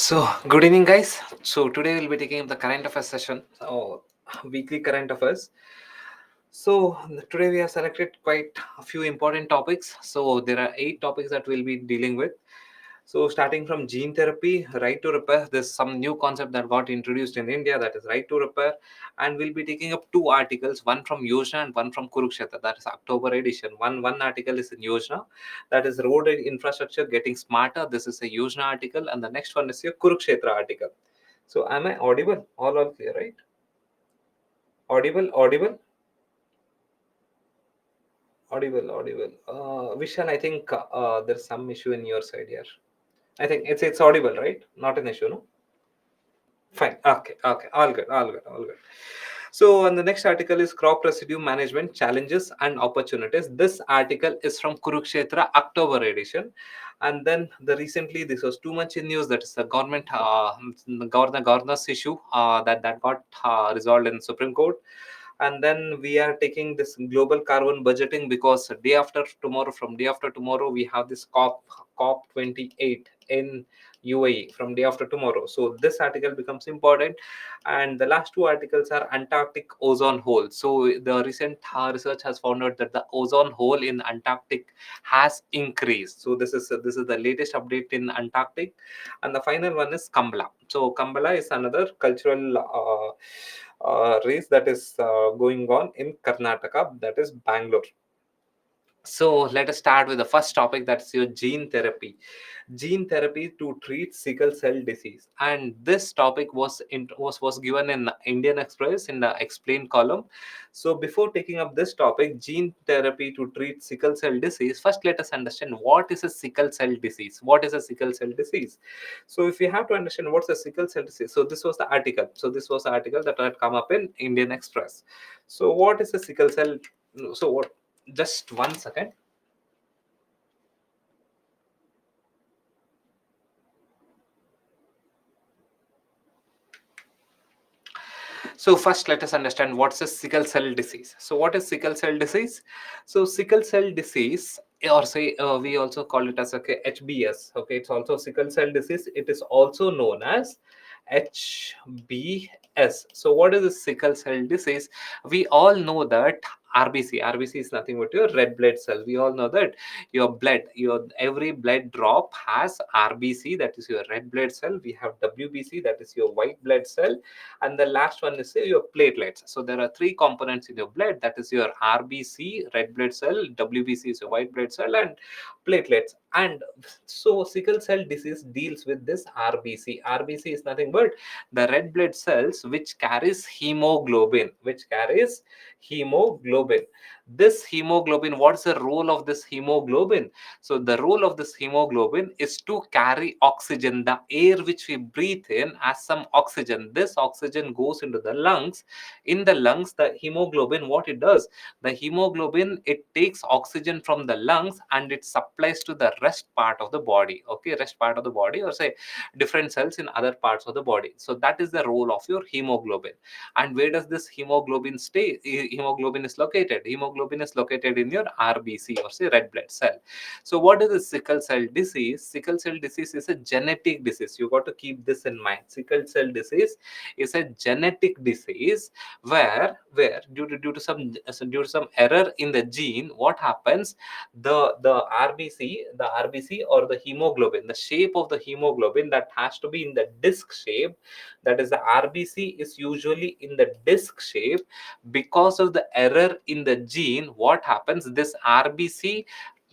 Good evening, guys. So, today we'll be taking up the current affairs session, weekly current affairs. So, today we have selected quite a few important topics. So, there are 8 topics that we'll be dealing with. So, starting from gene therapy, right to repair, there's some new concept that got introduced in India, that is right to repair. And we'll be taking up 2 articles, one from Yojana and one from Kurukshetra, that is October edition. One article is in Yojana, that is road infrastructure getting smarter. This is a Yojana article, and the next one is your Kurukshetra article. So, am I audible? All clear, right? Audible, audible. Vishal, I think there's some issue in your side here. I think it's audible, right? Not an issue, no? Fine. Okay. All good. So, and the next article is crop residue management challenges and opportunities. This article is from Kurukshetra October edition, and then recently this was too much in news. That is the governor's issue that got resolved in Supreme Court. And then we are taking this global carbon budgeting because day after tomorrow we have this COP 28 in UAE from day after tomorrow. So this article becomes important, and the last 2 articles are Antarctic ozone hole. So the recent research has found out that the ozone hole in Antarctic has increased. So this is the latest update in Antarctic, and the final one is Kambala. So Kambala is another cultural race that is going on in Karnataka, that is Bangalore. So let us start with the first topic, that's your gene therapy. Gene therapy to treat sickle cell disease, and this topic was given in Indian Express in the explain column. So before taking up this topic, gene therapy to treat sickle cell disease, first let us understand what is a sickle cell disease. What is a sickle cell disease? So if you have to understand what's a sickle cell disease, so this was the article. So this was the article that had come up in Indian Express. So what is a sickle cell? So what? Just 1 second. So first, let us understand what's a sickle cell disease. So what is sickle cell disease? So sickle cell disease, or say we also call it as HBS. Okay, it's also sickle cell disease. It is also known as HBS. So what is a sickle cell disease? We all know that RBC is nothing but your red blood cell. We all know that your every blood drop has RBC, that is your red blood cell. We have WBC, that is your white blood cell, and the last one is your platelets. So there are 3 components in your blood, that is your RBC, red blood cell, WBC is your white blood cell, and platelets. And so sickle cell disease deals with this RBC is nothing but the red blood cells which carries hemoglobin. This hemoglobin, what's the role of this hemoglobin? So the role of this hemoglobin is to carry oxygen, the air which we breathe in as some oxygen. This oxygen goes into the lungs. In the lungs, the hemoglobin, what it does, the hemoglobin, it takes oxygen from the lungs and it supplies to the rest part of the body. Okay, rest part of the body, or say different cells in other parts of the body. So that is the role of your hemoglobin. And where does this hemoglobin stay? Hemoglobin is located. Hemoglobin is located in your RBC, or say red blood cell. So what is a sickle cell disease? Sickle cell disease is a genetic disease. You got to keep this in mind. Sickle cell disease is a genetic disease where due to some error in the gene, what happens? The RBC or the hemoglobin, the shape of the hemoglobin, that has to be in the disc shape. That is, the RBC is usually in the disc shape. Because of the error in the gene, what happens? This RBC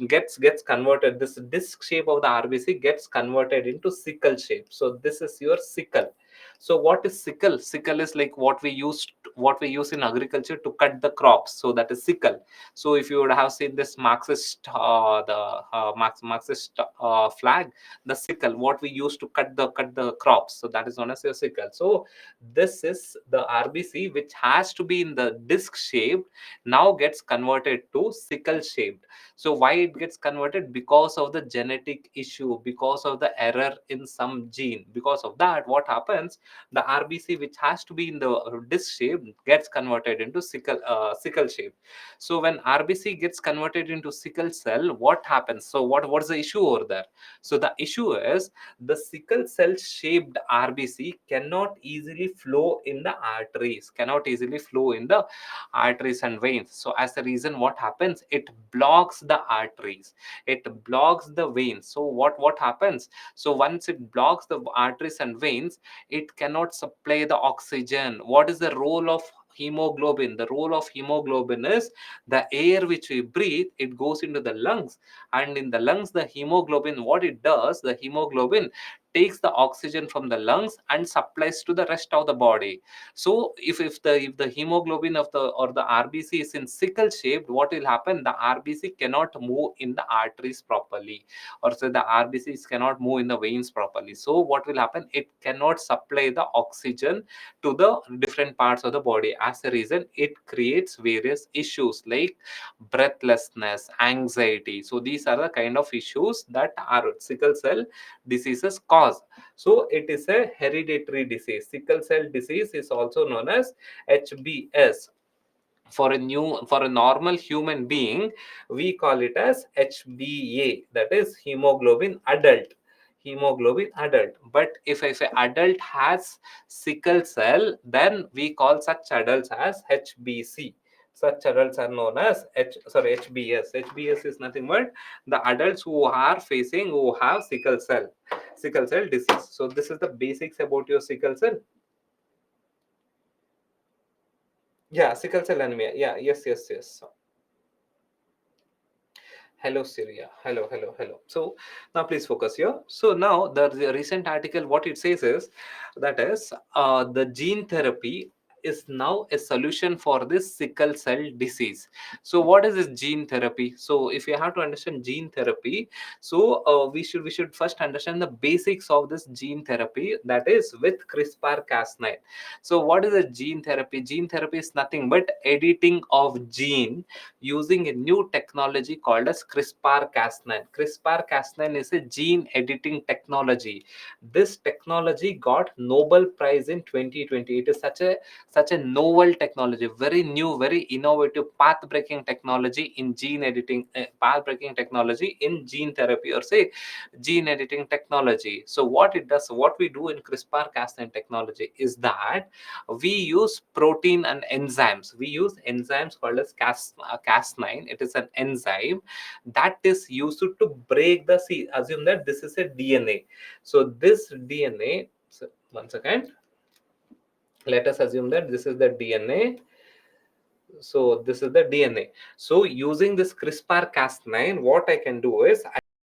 gets converted, this disc shape of the RBC gets converted into sickle shape. So this is your sickle. So what is sickle? Sickle is like what we use in agriculture to cut the crops. So that is sickle. So if you would have seen this Marxist the Marxist flag, the sickle, what we use to cut the crops, so that is known as your sickle. So this is the RBC, which has to be in the disc shape, now gets converted to sickle shaped. So why it gets converted? Because of the genetic issue, because of the error in some gene. Because of that, what happens? The RBC, which has to be in the disc shape, gets converted into sickle shape. So when RBC gets converted into sickle cell, what happens? So what's the issue over there. So the issue is the sickle cell shaped RBC cannot easily flow in the arteries, cannot easily flow in the arteries and veins. So as a reason, what happens? It blocks the arteries, it blocks the veins. So what happens? So once it blocks the arteries and veins, it cannot supply the oxygen. What is the role of hemoglobin? The role of hemoglobin is the air which we breathe, it goes into the lungs, and in the lungs, the hemoglobin, what it does, the hemoglobin takes the oxygen from the lungs and supplies to the rest of the body. So if the hemoglobin of the or the RBC is in sickle shaped, what will happen? The RBC cannot move in the arteries properly, or so the RBCs cannot move in the veins properly. So what will happen? It cannot supply the oxygen to the different parts of the body. As a reason, it creates various issues like breathlessness, anxiety. So these are the kind of issues that our sickle cell diseases cause. So it is a hereditary disease. Sickle cell disease is also known as HBS. For a normal human being, we call it as HbA, that is hemoglobin adult. Hemoglobin adult. But if an adult has sickle cell, then we call such adults as HbC. Such adults are known as HbS. HbS is nothing but the adults who have sickle cell disease. So this is the basics about your sickle cell. Yeah, sickle cell anemia. Yeah, yes. Hello, Syria. Hello. So now please focus here. So now the recent article, what it says is that is the gene therapy is now a solution for this sickle cell disease. So what is this gene therapy? So if you have to understand gene therapy, so we should first understand the basics of this gene therapy, that is with CRISPR-Cas9. So what is a gene therapy? Gene therapy is nothing but editing of gene using a new technology called as CRISPR-Cas9. CRISPR-Cas9 is a gene editing technology. This technology got Nobel Prize in 2020. It is such a novel technology, very new, very innovative, path-breaking technology in gene editing, path-breaking technology in gene therapy, or say gene editing technology. So what it does, what we do in CRISPR-Cas9 technology is that we use protein and enzymes. We use enzymes called as Cas9. It is an enzyme that is used to break the seed. Assume that this is a DNA. So this DNA, so once again, let us assume that this is the DNA. So this is the DNA. So using this CRISPR-Cas9, what I can do is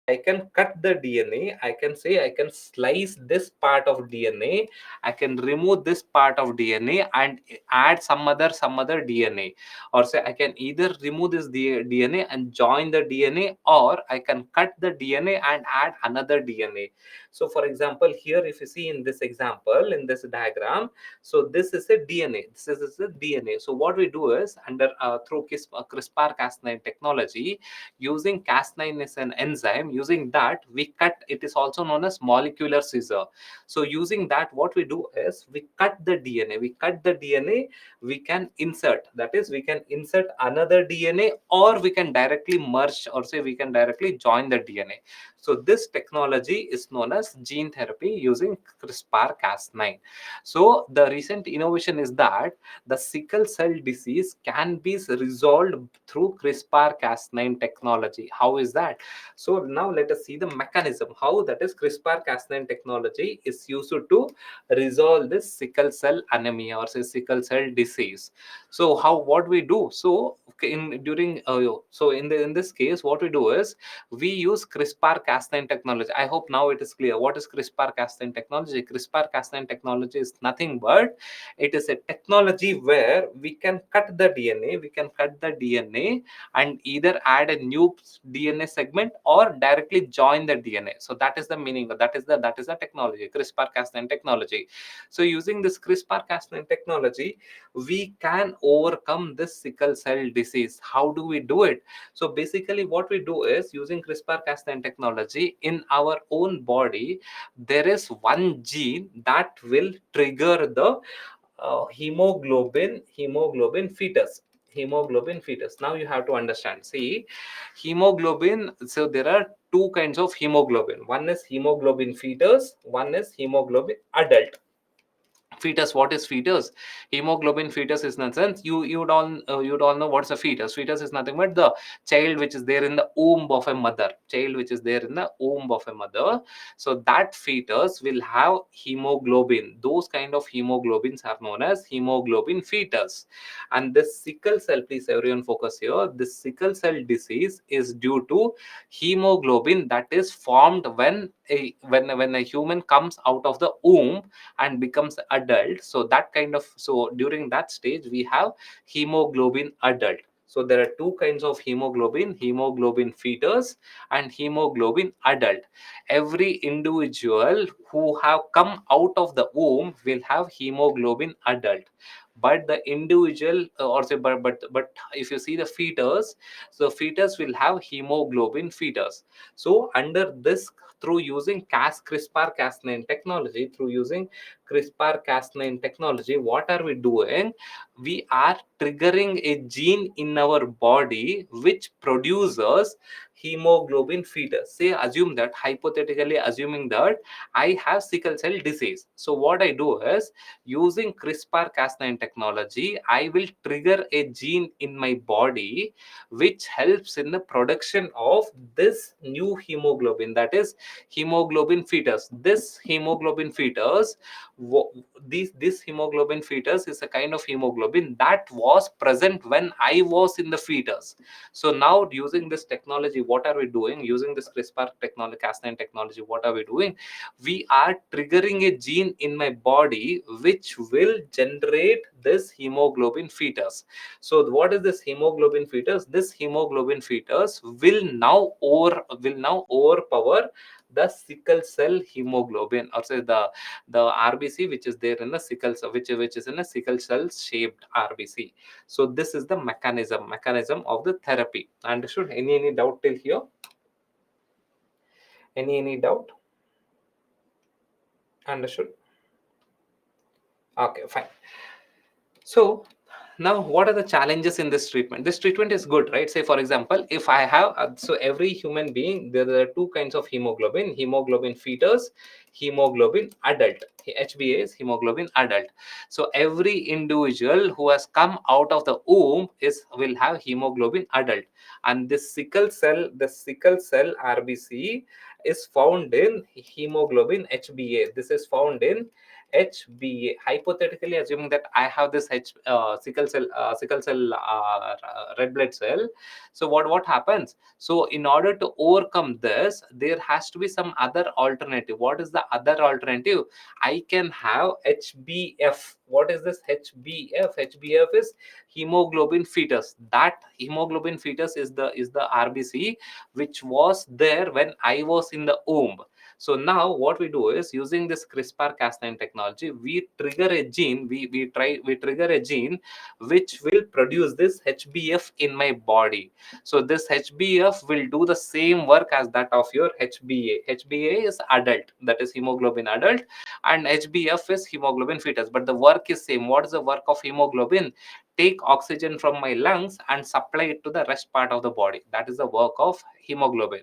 I can cut the DNA. I can say I can slice this part of DNA. I can remove this part of DNA and add some other DNA. Or say I can either remove this DNA and join the DNA, or I can cut the DNA and add another DNA. So for example, here if you see in this example, in this diagram, so this is a DNA. This is a DNA. So what we do is through CRISPR-Cas9 technology, using Cas9 is an enzyme. Using that, we cut. It is also known as molecular scissor. So using that, what we do is we cut the DNA. We cut the DNA. We can insert. That is, we can insert another DNA, or we can directly merge, or say we can directly join the DNA. So this technology is known as gene therapy using CRISPR-Cas9. So the recent innovation is that the sickle cell disease can be resolved through CRISPR-Cas9 technology. How is that? So now let us see the mechanism, how that is CRISPR-Cas9 technology is used to resolve this sickle cell anemia, or say sickle cell disease. So what we do? So okay, in this case, what we do is we use CRISPR-Cas9 technology. I hope now it is clear what is CRISPR-Cas9 technology. CRISPR-Cas9 technology is nothing but it is a technology where we can cut the DNA. We can cut the DNA and either add a new DNA segment or directly join the DNA. So that is the meaning. That is the technology, CRISPR-Cas9 technology. So using this CRISPR-Cas9 technology, we can overcome this sickle cell disease. How do we do it? So basically, what we do is using CRISPR-Cas9 technology in our own body, there is one gene that will trigger the hemoglobin fetus. Hemoglobin fetus. Now you have to understand. See, hemoglobin. So there are two kinds of hemoglobin. One is hemoglobin fetus. One is hemoglobin adult. Fetus, what is fetus? Hemoglobin fetus is, in a sense, you'd all know what's a fetus. Fetus is nothing but the child which is there in the womb of a mother. Child which is there in the womb of a mother. So that fetus will have hemoglobin. Those kind of hemoglobins are known as hemoglobin fetus. And this sickle cell, please everyone focus here, this sickle cell disease is due to hemoglobin that is formed when a human comes out of the womb and becomes adult. So that kind of, so during that stage we have hemoglobin adult. So there are two kinds of hemoglobin: hemoglobin fetus and hemoglobin adult. Every individual who have come out of the womb will have hemoglobin adult, but the individual or say but if you see the fetus, so fetus will have hemoglobin fetus. So under this, through using CRISPR-Cas9 technology, through using CRISPR-Cas9 technology, what are we doing? We are triggering a gene in our body which produces hemoglobin fetus. Say, assume that, hypothetically assuming that I have sickle cell disease. So what I do is, using CRISPR-Cas9 technology, I will trigger a gene in my body which helps in the production of this new hemoglobin, that is hemoglobin fetus. This hemoglobin fetus, this hemoglobin fetus is a kind of hemoglobin that was present when I was in the fetus. So now using this technology, what are we doing? Using this CRISPR technology, Cas9 technology, what are we doing? We are triggering a gene in my body which will generate this hemoglobin fetus. So what is this hemoglobin fetus? This hemoglobin fetus will now overpower the sickle cell hemoglobin, or say the RBC which is there in the sickle cell, which is in a sickle cell shaped RBC. So this is the mechanism of the therapy. Understood? Any doubt till here? Any doubt? Understood? Okay, fine. So now, what are the challenges in this treatment? This treatment is good, right? Say, for example, if I have, so every human being, there are two kinds of hemoglobin: hemoglobin fetus, hemoglobin adult. HbA is hemoglobin adult. So every individual who has come out of the womb will have hemoglobin adult. And the sickle cell RBC is found in hemoglobin HbA. This is found in HbA. Hypothetically assuming that I have this sickle cell red blood cell. So what happens? So in order to overcome this, there has to be some other alternative. What is the other alternative? I can have HbF. What is this HbF? HbF is hemoglobin fetus. That hemoglobin fetus is the RBC which was there when I was in the womb. So now what we do is, using this CRISPR-Cas9 technology, we trigger a gene, we trigger a gene which will produce this HbF in my body. So this HbF will do the same work as that of your HbA. HbA is adult, that is hemoglobin adult, and HbF is hemoglobin fetus, but the work is same. What is the work of hemoglobin? Take oxygen from my lungs and supply it to the rest part of the body. That is the work of hemoglobin.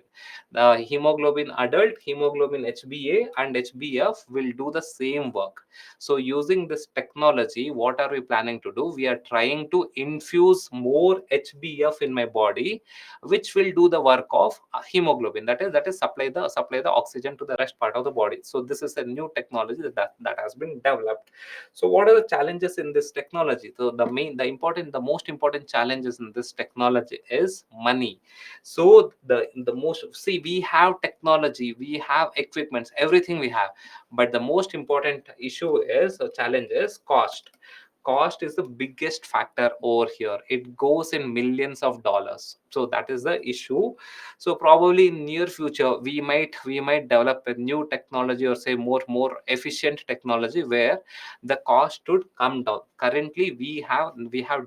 The hemoglobin adult, hemoglobin HbA and HbF will do the same work. So using this technology, what are we planning to do? We are trying to infuse more HbF in my body, which will do the work of hemoglobin. That is supply the oxygen to the rest part of the body. So this is a new technology that has been developed. So what are the challenges in this technology? So the most important challenges in this technology is money. So the most, see, we have technology, we have equipments, everything we have, but the most important issue is, challenge is cost. Cost is the biggest factor over here. It goes in millions of dollars. So that is the issue. So probably in near future we might develop a new technology, or say more efficient technology, where the cost should come down. Currently we have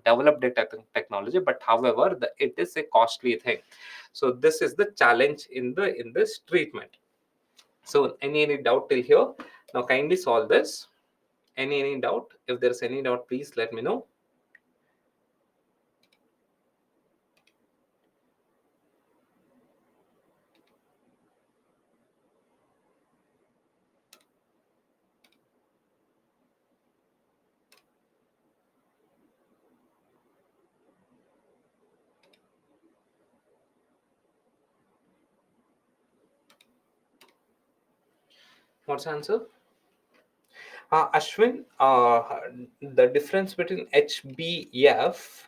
developed a technology, but however it is a costly thing. So this is the challenge in this treatment. So any doubt till here? Now kindly solve this. Any doubt? If there's any doubt, please let me know. What's the answer? Ashwin, the difference between HbF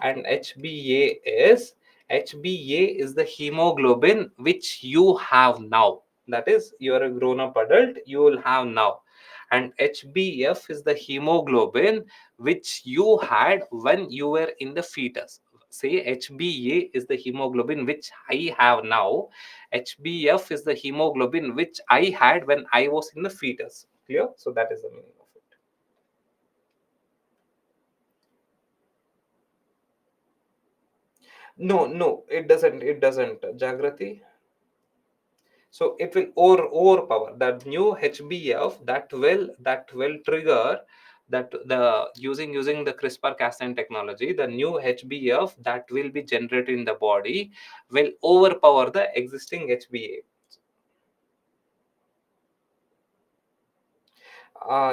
and HbA is, HbA is the hemoglobin which you have now. That is, you are a grown up adult, you will have now. And HbF is the hemoglobin which you had when you were in the fetus. Say HbA is the hemoglobin which I have now. HbF is the hemoglobin which I had when I was in the fetus. Clear? So that is the meaning of it. No, no, it doesn't. It doesn't. Jagrati. So it will overpower that new HbF, that will trigger that the using the CRISPR-Cas9 technology, the new HbF that will be generated in the body will overpower the existing HbA.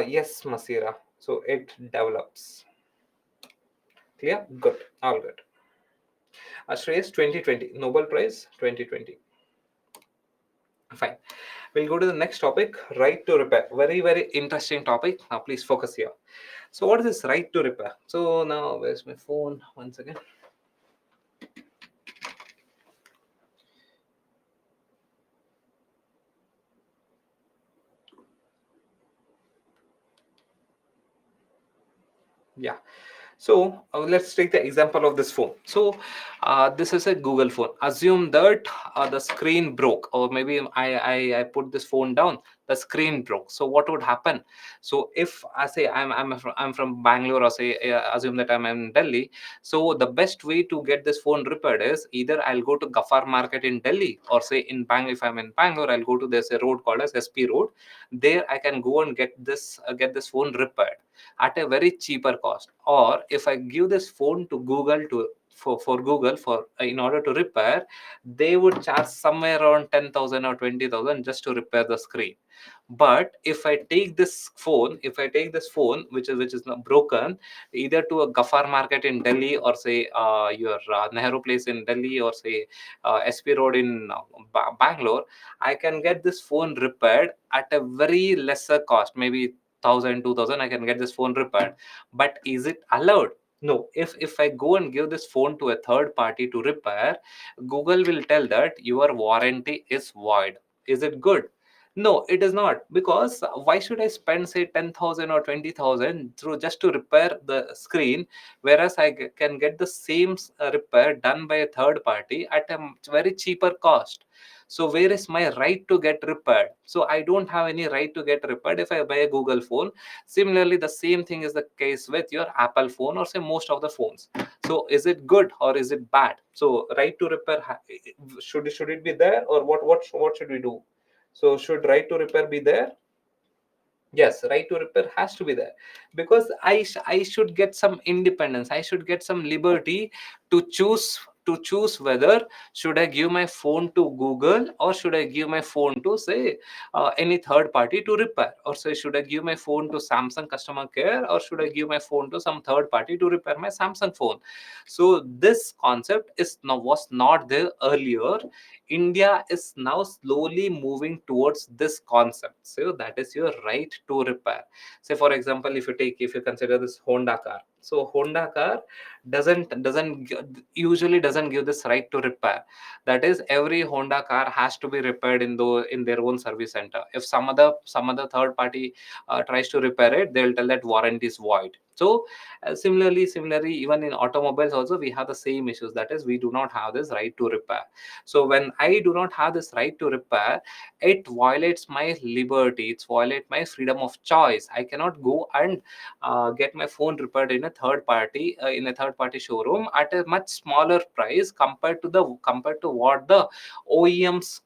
Yes, Masira. So it develops. Clear? Good. All good. Shreyas, 2020 Nobel Prize 2020. Fine. We'll go to the next topic, right to repair. Very, very interesting topic. Now, please focus here. So, what is this right to repair? So, now where's my phone? Once again. Yeah. So let's take the example of this phone. So this is a Google phone. Assume that the screen broke, or maybe I put this phone down. The screen broke. So what would happen? So if I say I'm from Bangalore, or say assume that I'm in Delhi. So the best way to get this phone repaired is either I'll go to Gafar Market in Delhi, or say in Bangalore. If I'm in Bangalore, I'll go to there's a road called as SP Road. There I can go and get this phone repaired at a very cheaper cost. Or if I give this phone to Google to for Google for in order to repair, they would charge somewhere around 10,000 or 20,000 just to repair the screen. But if I take this phone which is now broken, either to a Gafar Market in Delhi, or say your Nehru Place in Delhi, or say SP Road in Bangalore, I can get this phone repaired at a very lesser cost, maybe 1,000, 2,000. I can get this phone repaired. But is it allowed? No. If I go and give this phone to a third party to repair, Google will tell that your warranty is void. Is it good? No, it is not, because why should I spend say 10,000 or 20,000 through just to repair the screen, whereas can get the same repair done by a third party at a very cheaper cost. So where is my right to get repaired? So I don't have any right to get repaired if I buy a Google phone. Similarly, the same thing is the case with your Apple phone, or say most of the phones. So is it good or is it bad? So right to repair, should it be there, or what should we do? So should right to repair be there? Yes, right to repair has to be there, because I should get some independence. I should get some liberty to choose whether should I give my phone to Google, or should I give my phone to say any third party to repair, or say should I give my phone to Samsung customer care, or should I give my phone to some third party to repair my Samsung phone. So this concept was not there earlier. India is now slowly moving towards this concept. So that is your right to repair. Say for example, if you consider this Honda car. So Honda car usually doesn't give this right to repair. That is, every Honda car has to be repaired in their own service center. If some other third party tries to repair it, they'll tell that warranty is void. So similarly, even in automobiles also we have the same issues. That is, we do not have this right to repair. So when I do not have this right to repair, it violates my liberty. It violates my freedom of choice. I cannot go and get my phone repaired in a third party showroom at a much smaller price compared to what the OEMs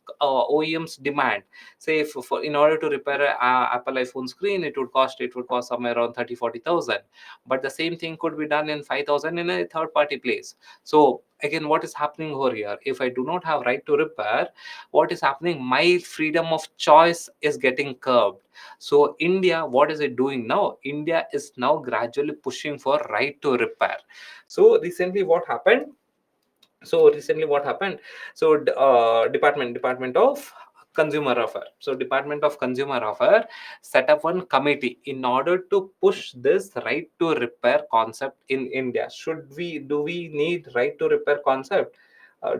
demand. Say if in order to repair a Apple iPhone screen, it would cost somewhere around 30,000, 40,000. But the same thing could be done in 5,000 in a third party place. So again, what is happening over here? If I do not have right to repair, what is happening? My freedom of choice is getting curbed. So India, what is it doing now? India is now gradually pushing for right to repair. So recently what happened? So Department of Consumer Affair. So Department of Consumer Affair set up one committee in order to push this right to repair concept in India. Do we need right to repair concept?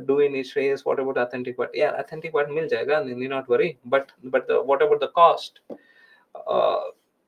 Do we need Shreyas? What about authentic part? Yeah, authentic part mil jayega, need not worry. What about the cost? uh,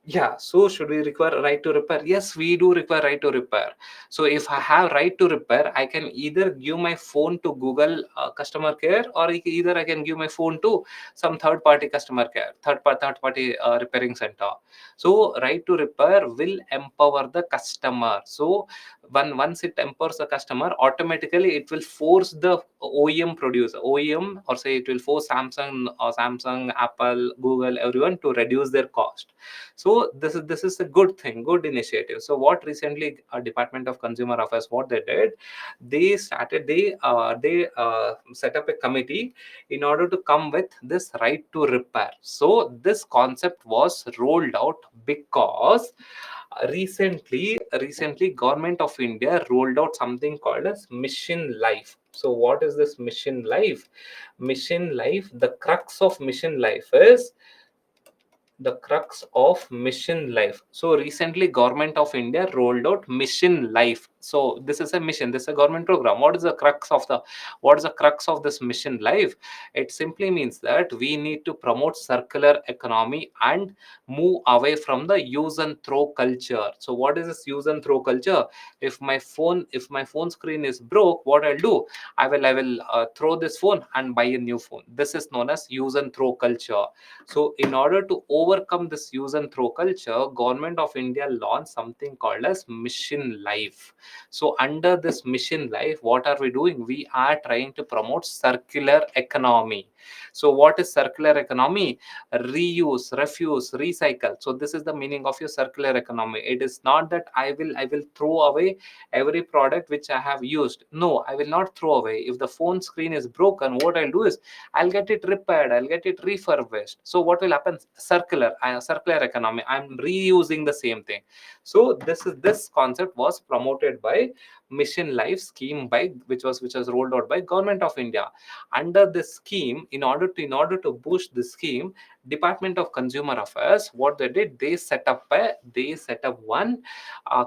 yeah, so should we require right to repair? Yes, we do require right to repair. So if I have right to repair, I can either give my phone to Google customer care, or either I can give my phone to some third party customer care, third party repairing center. So right to repair will empower the customer. So once it empowers the customer, automatically it will force the OEM producer, OEM, or say it will force Samsung, Apple, Google, everyone to reduce their cost. So this is a good thing, good initiative. So what recently Department of Consumer Affairs, what they did, they set up a committee in order to come with this right to repair. So this concept was rolled out because recently government of India rolled out something called as Mission Life. So what is this Mission Life? Mission Life, the crux of Mission Life is the crux of Mission Life. So recently government of India rolled out Mission Life. So this is a mission, this is a government program. What is the crux of this Mission Life? It simply means that we need to promote circular economy and move away from the use and throw culture. So what is this use and throw culture? If my phone screen is broke, what I'll do, I will throw this phone and buy a new phone. This is known as use and throw culture. So in order to overcome this use and throw culture, government of India launched something called as Mission Life. So under this Mission Life, what are we doing? We are trying to promote circular economy. So what is circular economy? Reuse, refuse, recycle. So this is the meaning of your circular economy. It is not that I will throw away every product which I have used. No, I will not throw away. If the phone screen is broken, what I'll do is I'll get it repaired, I'll get it refurbished. So what will happen? Circular economy. I'm reusing the same thing. So this concept was promoted by Mission Life scheme, by which was rolled out by Government of India. Under this scheme, in order to boost the scheme, Department of Consumer Affairs, what they did, they set up one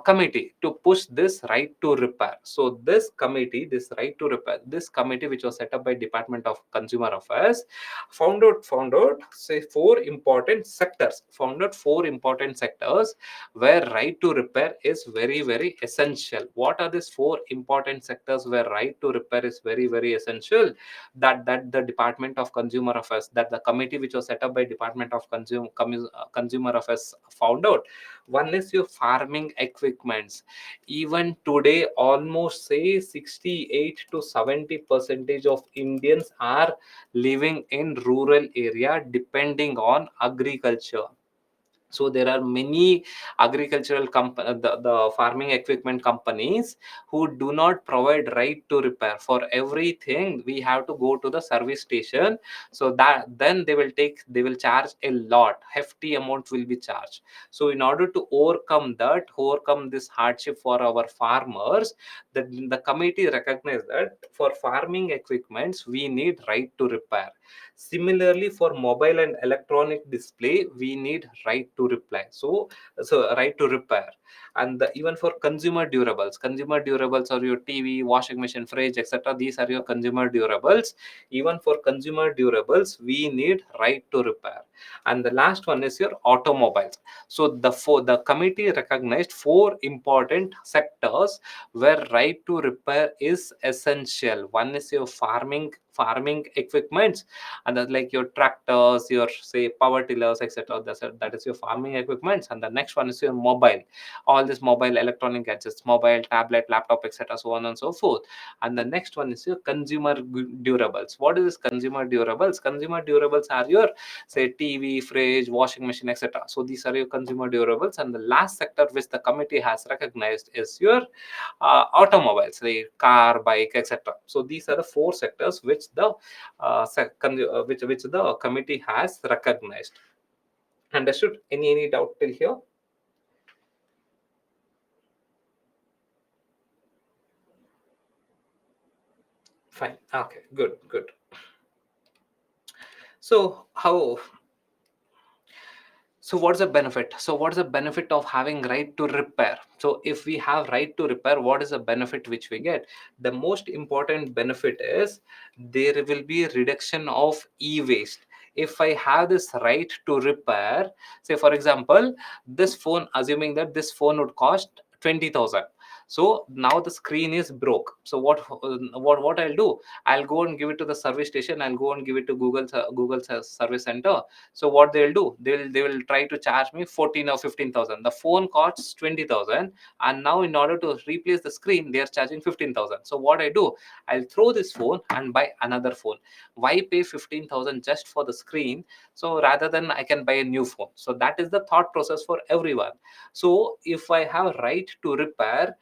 committee to push this right to repair. So this committee which was set up by Department of Consumer Affairs found out say four important sectors where right to repair is very very essential. What are these four important sectors where right to repair is very very essential? That the Department of Consumer Affairs, that the committee which was set up by Department of Consumer Affairs found out. One is your farming equipments. Even today, almost say 68 to 70 percentage of Indians are living in rural area depending on agriculture. So there are many the farming equipment companies who do not provide right to repair. For everything we have to go to the service station. So that then they will charge a lot, hefty amount will be charged. So in order to overcome this hardship for our farmers, the committee recognized that for farming equipments we need right to repair. Similarly, for mobile and electronic display, we need right to reply. So right to repair. And even for consumer durables are your TV, washing machine, fridge, etc. These are your consumer durables. Even for consumer durables, we need right to repair. And the last one is your automobiles. So the committee recognized four important sectors where right to repair is essential. One is your farming equipments, and that's like your tractors, your say power tillers, etc. That is your farming equipments. And the next one is your mobile, all this mobile electronic gadgets, mobile, tablet, laptop, etc., so on and so forth. And the next one is your consumer durables. What is this consumer durables? Consumer durables are your say TV, fridge, washing machine, etc. So these are your consumer durables. And the last sector which the committee has recognized is your automobiles, like car, bike, etc. So these are the four sectors which the committee has recognized. Understood? Any doubt till here? Fine. Okay. Good. Good. So how, so what's the benefit? So what's the benefit of having right to repair? So if we have right to repair, what is the benefit which we get? The most important benefit is there will be reduction of e-waste. If I have this right to repair, say for example, this phone, assuming that this phone would cost 20,000. So now the screen is broke. So what I'll do? I'll go and give it to the service station. I'll go and give it to Google service center. So what they'll do, they will try to charge me 14 or 15,000. The phone costs 20,000, and now in order to replace the screen, they are charging 15,000. So what I do, I'll throw this phone and buy another phone. Why pay 15,000 just for the screen? So rather than I can buy a new phone. So that is the thought process for everyone. So if I have a right to repair,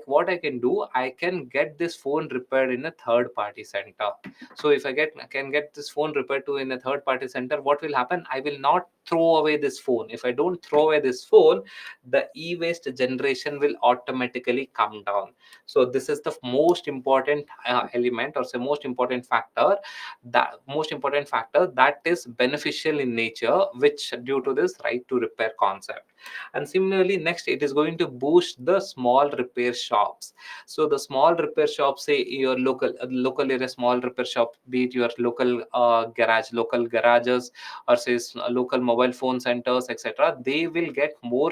what I can do, I can get this phone repaired in a third party center. So if I can get this phone repaired to in a third party center, what will happen? I will not throw away this phone. If I don't throw away this phone, the e-waste generation will automatically come down. So this is the most important element, or say most important factor, that is beneficial in nature, which due to this right to repair concept. And similarly, next, it is going to boost the small repair shops. So the small repair shops, say your local area small repair shop, be it your local local garages, or say local mobile phone centers, etc., they will get more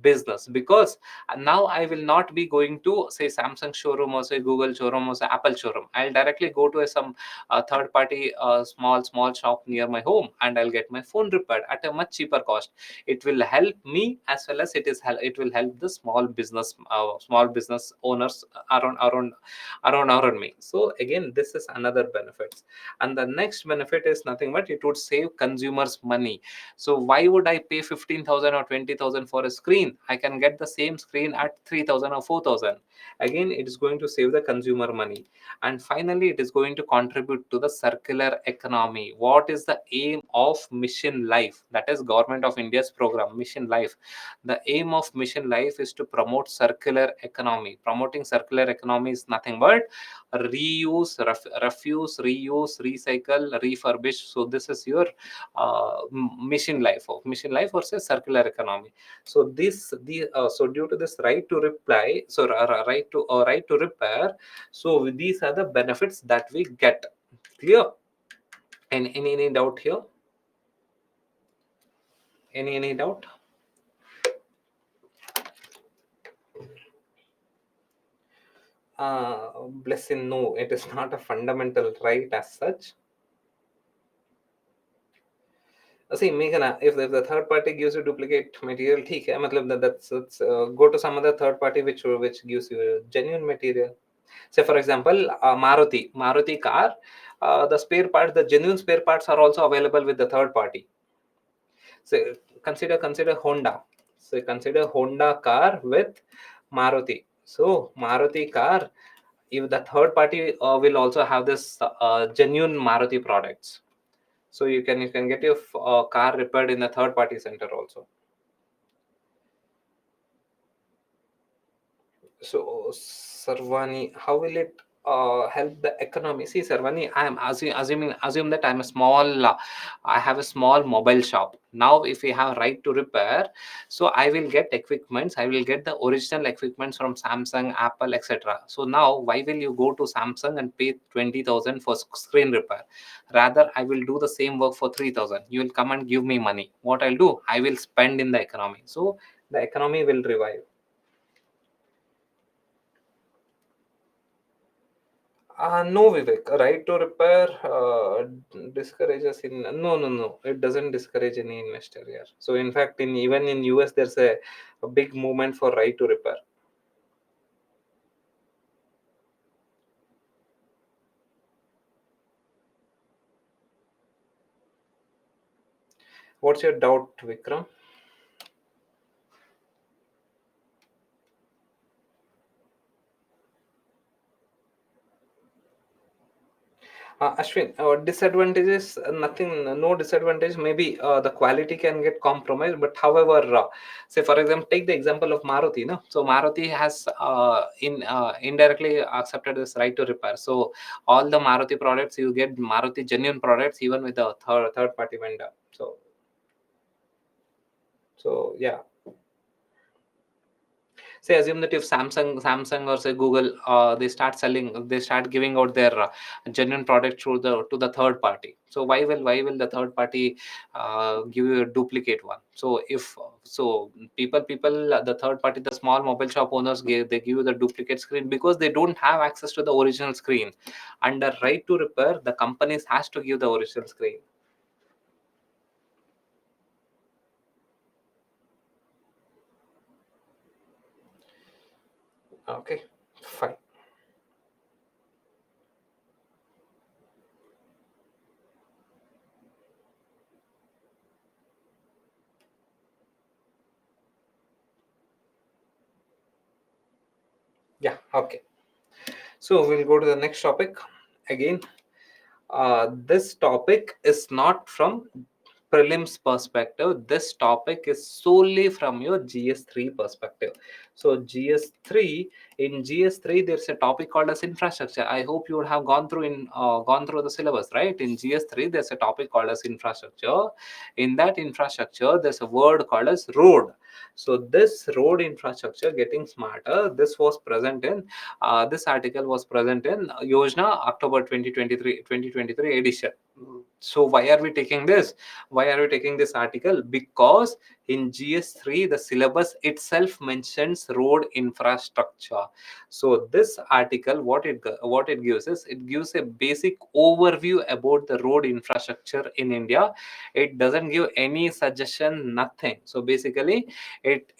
business, because now I will not be going to say Samsung showroom, or say Google showroom, or say Apple showroom. I'll directly go to some third party small shop near my home, and I'll get my phone repaired at a much cheaper cost. It will help me, as well as it will help the small business owners around me. So again, this is another benefit. And the next benefit is nothing but it would save consumers money. So why would I pay 15,000 or 20,000 for a screen? I can get the same screen at 3,000 or 4,000. Again, it is going to save the consumer money. And finally, it is going to contribute to the circular economy. What is the aim of Mission Life? That is Government of India's program, Mission Life. The aim of Mission Life is to promote circular economy. Promoting circular economy is nothing but refuse, reuse, recycle, refurbish. So this is your mission life, or say circular economy. So so due to this right to reply, so right to repair, so these are the benefits that we get. Clear? And any doubt here? Any doubt? Blessing, no, it is not a fundamental right as such. See, Meghana, if the third party gives you duplicate material, ठीक है, मतलब that's go to some other third party which gives you genuine material. Say for example, Maruti car, the genuine spare parts are also available with the third party. So consider Honda. So consider Honda car with Maruti. So Maruti car, if the third party will also have this genuine Maruti products. So you can get your car repaired in a third party center also. So, Sarvani, how will it help the economy? See, Sarvani, I am assume that I have a small mobile shop. Now, if we have right to repair, so I will get equipments. I will get the original equipments from Samsung, Apple, etc. So now, why will you go to Samsung and pay 20,000 for screen repair? Rather, I will do the same work for 3,000. You will come and give me money. What I'll do, I will spend in the economy. So the economy will revive. No, Vivek. Right to repair discourages in no. It doesn't discourage any investor here. So in fact, in even in US, there's a big movement for right to repair. What's your doubt, Vikram? Ashwin, disadvantages, nothing, no disadvantage. Maybe the quality can get compromised, but however, say for example, take the example of Maruti. No, so Maruti has in indirectly accepted this right to repair. So all the Maruti products you get Maruti genuine products, even with the third party vendor. So yeah. Say assume that if Samsung or say Google, they start giving out their genuine product through the to the third party. So why will the third party give you a duplicate one? So if so people the third party, the small mobile shop owners, they give you the duplicate screen because they don't have access to the original screen. Under right to repair, the companies has to give the original screen. Okay, fine. Yeah, okay. So we'll go to the next topic again. This topic is not from prelims perspective. This topic is solely from your GS3 perspective. So GS3, there's a topic called as infrastructure. I hope you would have gone through the syllabus, right? In GS3 there's a topic called as infrastructure. In that infrastructure there's a word called as road. So this road infrastructure getting smarter, this article was present in Yojana October 2023 edition. So why are we taking this? Why are we taking this article? Because in GS3 the syllabus itself mentions road infrastructure. So this article, what it gives is, it gives a basic overview about the road infrastructure in India. It doesn't give any suggestion, nothing. So basically it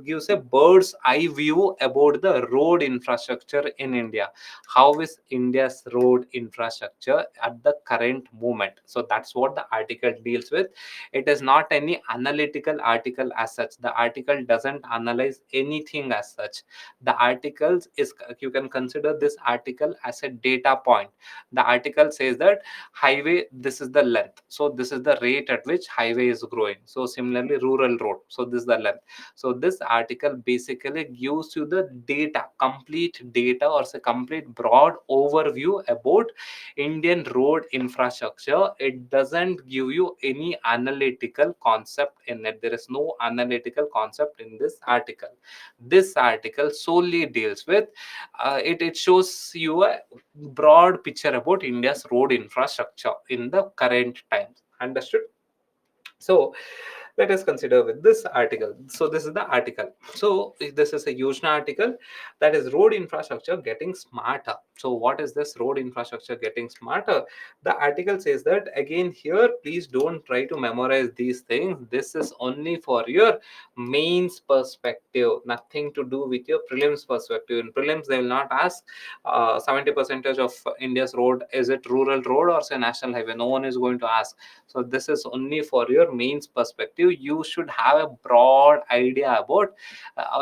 gives a bird's eye view about the road infrastructure in India. How is India's road infrastructure at the current moment? So that's what the article deals with. It is not any analytical article as such. The article doesn't analyze anything as such. The articles is, you can consider this article as a data point. The article says that highway, this is the length, so this is the rate at which highway is growing. So similarly rural road, so this is the length. So this article basically gives you the data, complete data, or say complete broad overview about Indian road infrastructure. It doesn't give you any analytical concept in it. There is no analytical concept in this article. This article solely deals with it shows you a broad picture about India's road infrastructure in the current times. Understood? So let us consider with this article. So this is the article. So this is a Yojana article, that is road infrastructure getting smarter. So what is this road infrastructure getting smarter? The article says that, again here, please don't try to memorize these things. This is only for your mains perspective, nothing to do with your prelims perspective. In prelims they will not ask 70 percentage of India's road, is it rural road or say national highway? No one is going to ask. So this is only for your mains perspective. You should have a broad idea about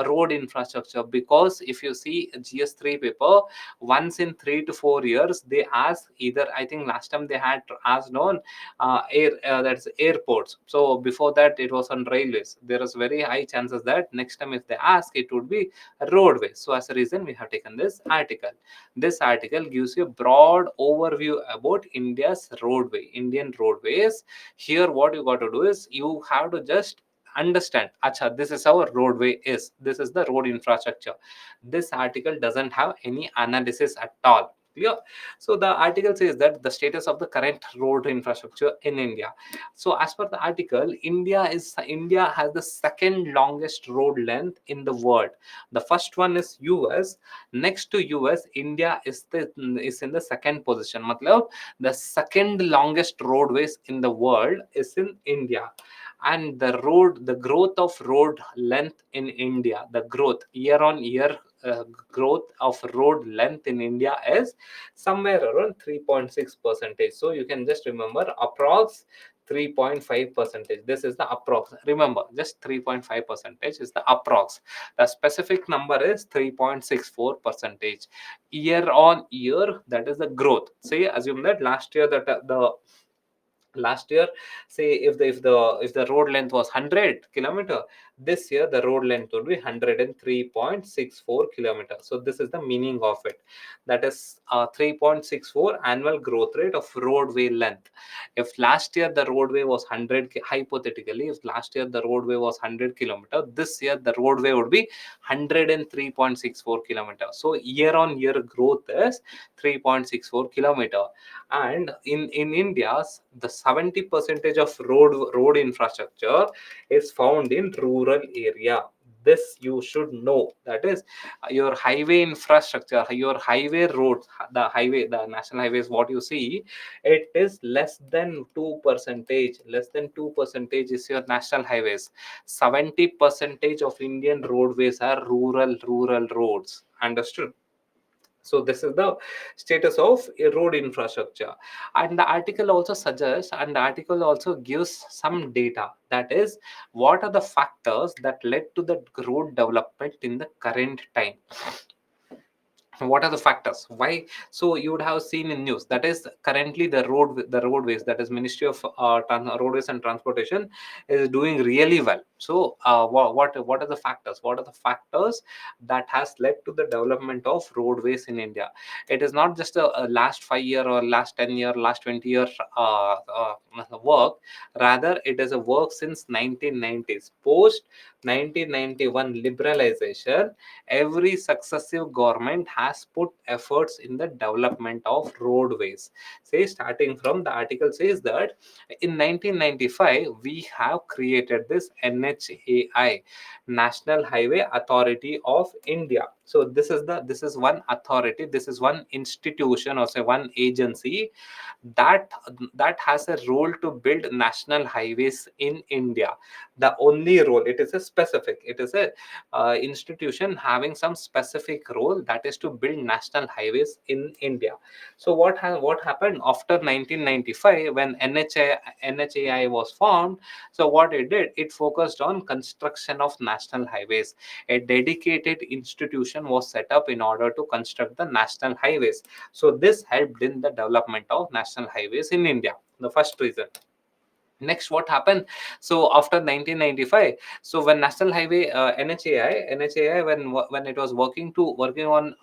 road infrastructure, because if you see GS3 paper, once in 3 to 4 years they ask, either I think last time they had asked on that's airports. So before that it was on railways. There is very high chances that next time if they ask, it would be roadways. So as a reason we have taken this article. This article gives you a broad overview about Indian roadways. Here what you got to do is, you have to just understand, acha, this is how a roadway is, this is the road infrastructure. This article doesn't have any analysis at all. Clear? So the article says that the status of the current road infrastructure in India. So as per the article, India has the second longest road length in the world. The first one is US. Next to US, India is in the second position. Matlab, the second longest roadways in the world is in India. And the growth of road length in India, the growth year on year growth of road length in India is somewhere around 3.6 percentage. So you can just remember approx 3.5 percentage. This is the approx. Remember, just 3.5 percentage is the approx. The specific number is 3.64 percentage. Year on year, that is the growth. Say, assume that last year that the last year, say if the road length was 100 kilometer, this year the road length would be 103.64 kilometer. So this is the meaning of it. That is 3.64 annual growth rate of roadway length. If last year the roadway was 100, hypothetically, if last year the roadway was 100 kilometer, this year the roadway would be 103.64 kilometer. So year on year growth is 3.64 kilometer. And in India, the 70 percentage of road infrastructure is found in rural area. This you should know. That is, your highway infrastructure, your highway roads, the national highways, what you see, it is less than 2 percentage. Less than 2 percentage is your national highways. 70 percentage of Indian roadways are rural roads. Understood? So this is the status of a road infrastructure. And the article also suggests, and the article also gives some data, that is, what are the factors that led to the road development in the current time. What are the factors why? So you would have seen in news, that is, currently the roadways, that is Ministry of Roadways and Transportation, is doing really well. So what are the factors, that has led to the development of roadways in India? It is not just a last 5 year or last 10 year, last 20 year work. Rather, it is a work since 1990s. Post 1991 liberalization, every successive government has put efforts in the development of roadways. Say, starting from, the article says that in 1995 we have created this NHAI, National Highway Authority of India. So this is one authority, this is one institution, or say one agency that has a role to build national highways in India. The only role, it is a specific, it is a institution having some specific role, that is to build national highways in India. So what happened after 1995 when NHAI was formed? So what it did, it focused on construction of national highways. A dedicated institution was set up in order to construct the national highways. So this helped in the development of national highways in India. The first reason. Next, what happened? So after 1995, so when national highway NHAI, when it was working on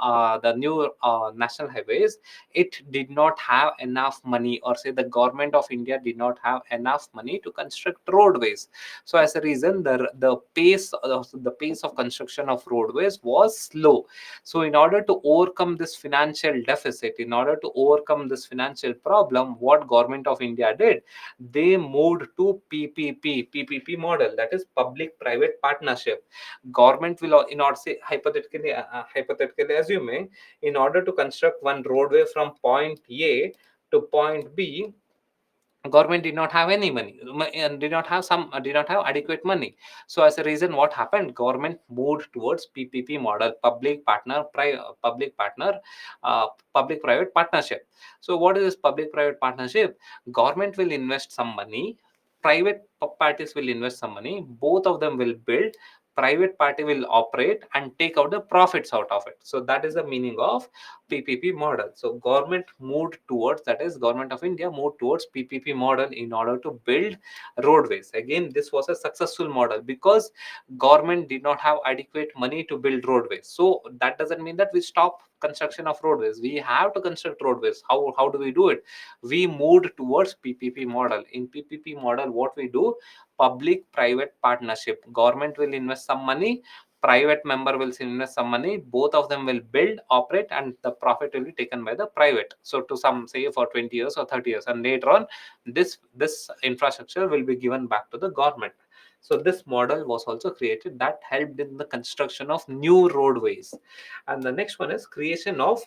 the new national highways, it did not have enough money, or say the government of India did not have enough money to construct roadways. So as a reason, the pace of construction of roadways was slow. So in order to overcome this financial deficit, in order to overcome this financial problem, what government of India did, they moved to PPP model, that is public private partnership. Government will, in order, say, hypothetically assuming, in order to construct one roadway from point A to point B, government did not have any money, and did not have adequate money. So as a reason, what happened, government moved towards PPP model, public private partnership. So what is this public private partnership? Government will invest some money, private parties will invest some money, both of them will build, private party will operate and take out the profits out of it. So that is the meaning of PPP model. So government moved towards, that is government of India moved towards PPP model in order to build roadways. Again, this was a successful model because government did not have adequate money to build roadways. So that doesn't mean that we stop construction of roadways. We have to construct roadways. How do we do it? We moved towards PPP model. In PPP model, what we do, public private partnership. Government will invest some money, private member will invest some money, both of them will build, operate, and the profit will be taken by the private. So to some, say, for 20 years or 30 years, and later on this infrastructure will be given back to the government. So this model was also created that helped in the construction of new roadways. And the next one is creation of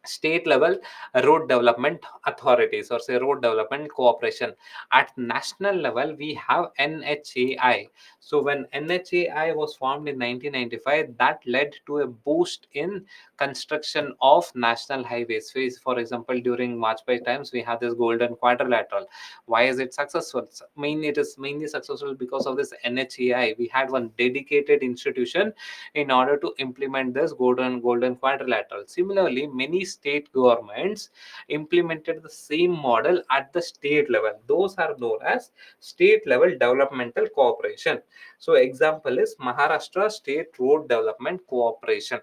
state level road development authorities, or say road development cooperation. At national level we have NHAI. So when NHAI was formed in 1995, that led to a boost in construction of national highways. For example, during Vajpayee times we have this golden quadrilateral. Why is it successful? It is mainly successful because of this NHAI. We had one dedicated institution in order to implement this golden quadrilateral. Similarly, many state governments implemented the same model at the state level. Those are known as state level developmental cooperation. So example is Maharashtra State Road Development Cooperation.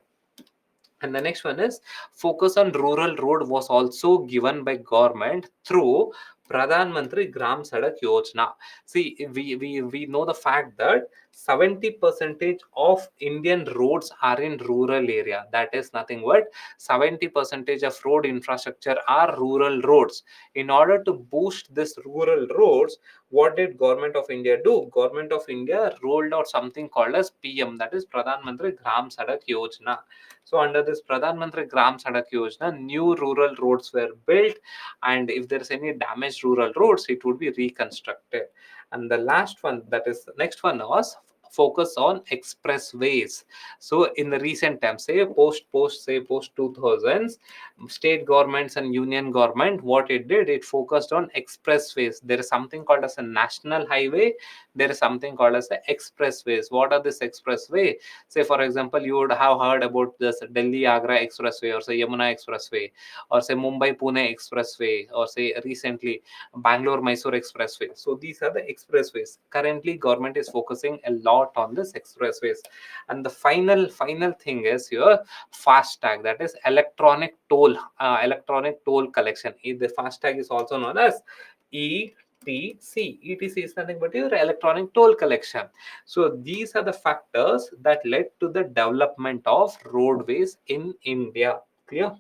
And the next one is focus on rural road was also given by government through Pradhan Mantri Gram Sadak Yojana. See, we know the fact that 70 percentage of Indian roads are in rural area. That is nothing but 70 percentage of road infrastructure are rural roads. In order to boost this rural roads, what did Government of India do? Government of India rolled out something called as PM, that is Pradhan Mantri Gram Sadak Yojana. So under this Pradhan Mantri Gram Sadak Yojana, new rural roads were built, and if there is any damaged rural roads, it would be reconstructed. And the last one, that is the next one, was focus on expressways. So in the recent times, say post 2000s, state governments and union government, what it did, it focused on expressways. There is something called as a national highway, there is something called as the expressways. What are this expressway? Say for example, you would have heard about this Delhi Agra expressway, or say Yamuna expressway, or say Mumbai Pune expressway, or say recently Bangalore Mysore expressway. So these are the expressways. Currently government is focusing a lot on this expressways. And the final thing is your FASTag, that is electronic toll collection. The FASTag is also known as ETC. ETC is nothing but your electronic toll collection. So these are the factors that led to the development of roadways in India. Clear?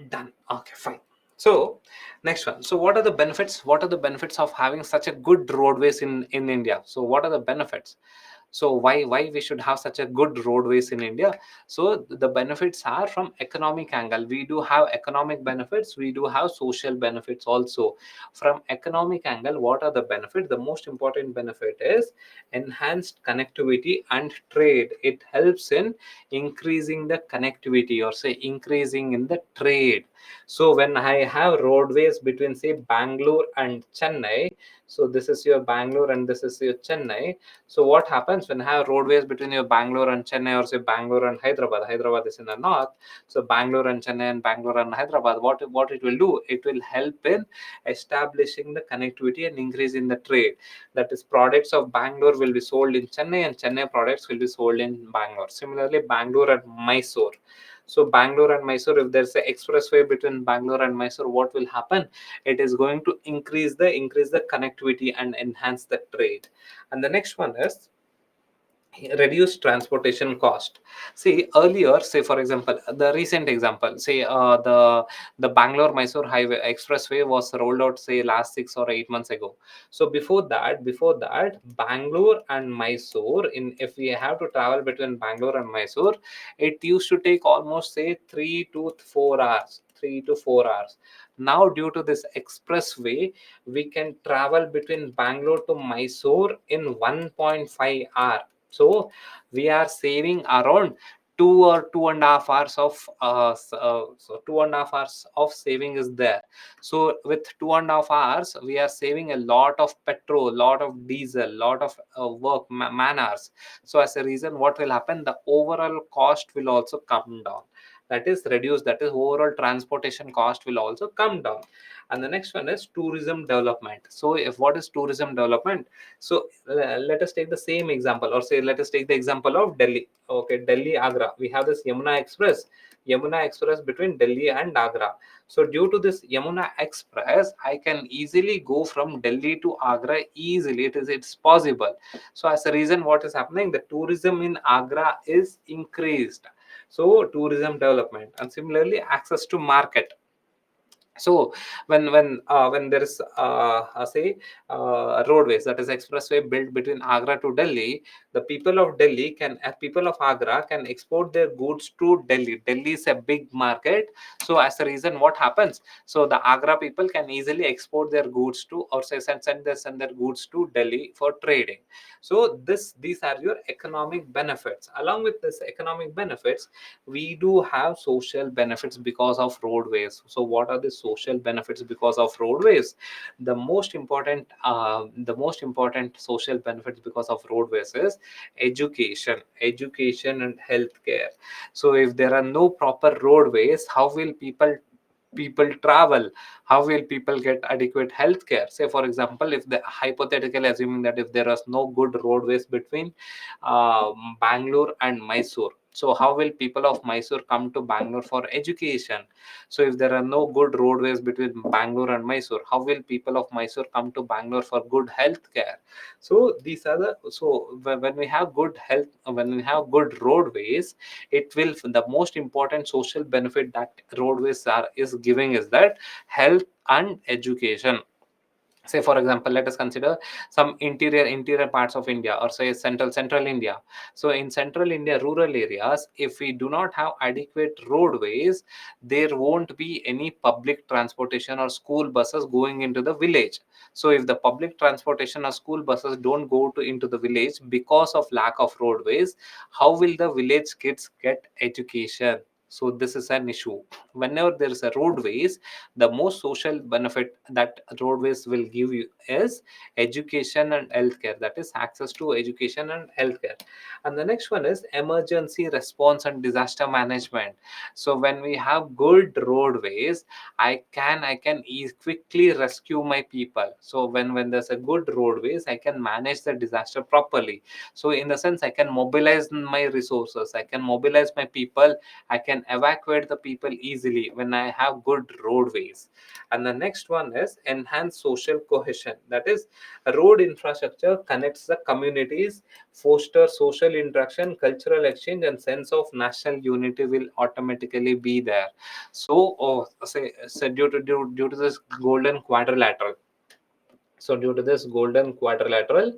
Done. Okay, fine. So next one. So what are the benefits? What are the benefits of having such a good roadways in India? So what are the benefits? So why we should have such a good roadways in India? So the benefits are from economic angle. We do have economic benefits, we do have social benefits also. From economic angle, what are the benefits? The most important benefit is enhanced connectivity and trade. It helps in increasing the connectivity, or say increasing in the trade. So when I have roadways between say Bangalore and Chennai, so this is your Bangalore and this is your Chennai. So what happens when I have roadways between your Bangalore and Chennai, or say Bangalore and Hyderabad? Hyderabad is in the north. So Bangalore and Chennai and Bangalore and Hyderabad, what it will do? It will help in establishing the connectivity and increasing the trade. That is, products of Bangalore will be sold in Chennai, and Chennai products will be sold in Bangalore. Similarly, Bangalore and Mysore. So Bangalore and Mysore, if there's an expressway between Bangalore and Mysore, what will happen? It is going to increase the connectivity and enhance the trade. And the next one is reduce transportation cost. See, earlier, say for example, the recent example, say the Bangalore Mysore highway expressway was rolled out say last 6 or 8 months ago. So before that Bangalore and Mysore, in if we have to travel between Bangalore and Mysore, it used to take almost say 3 to 4 hours. Now due to this expressway, we can travel between Bangalore to Mysore in 1.5 hour. So we are saving around 2 or 2.5 hours of so 2.5 hours of saving is there. So with 2.5 hours, we are saving a lot of petrol, lot of diesel, lot of man hours. So as a reason, what will happen? The overall cost will also come down. That is reduced. That is, overall transportation cost will also come down. And the next one is tourism development. So if what is tourism development? So let us take the same example, or say let us take the example of Delhi. Okay, Delhi Agra. We have this Yamuna Express between Delhi and Agra. So due to this Yamuna Express, I can easily go from Delhi to Agra easily. It's possible. So as a reason, what is happening? The tourism in Agra is increased. So tourism development, and similarly access to market. So when there is say roadways, that is expressway built between Agra to Delhi, the people of Delhi can people of Agra can export their goods to Delhi. Delhi is a big market, so as a reason, what happens, so the Agra people can easily export their goods to, or say send their goods to Delhi for trading. So these are your economic benefits. Along with this economic benefits, we do have social benefits because of roadways. So what are the social benefits because of roadways? The most important social benefits because of roadways is education and healthcare. So if there are no proper roadways, how will people travel? How will people get adequate health care? Say for example, if the hypothetically assuming that if there is no good roadways between Bangalore and Mysore, so how will people of Mysore come to Bangalore for education? So if there are no good roadways between Bangalore and Mysore, how will people of Mysore come to Bangalore for good health care? So these are the, so when we have good health, when we have good roadways, it will, the most important social benefit that roadways are is giving is that health and education. Say for example, let us consider some interior parts of India, or say central India. So in central India rural areas, if we do not have adequate roadways, there won't be any public transportation or school buses going into the village. So if the public transportation or school buses don't go to into the village because of lack of roadways, how will the village kids get education? So this is an issue. Whenever there is a roadways, the most social benefit that roadways will give you is education and healthcare, that is access to education and healthcare. And the next one is emergency response and disaster management. So when we have good roadways, I can quickly rescue my people. So when there's a good roadways, I can manage the disaster properly. So in the sense, I can mobilize my resources, I can mobilize my people, I can evacuate the people easily when I have good roadways. And the next one is enhance social cohesion. That is, road infrastructure connects the communities, foster social interaction, cultural exchange, and sense of national unity will automatically be there. So, due to this golden quadrilateral. So, due to this golden quadrilateral,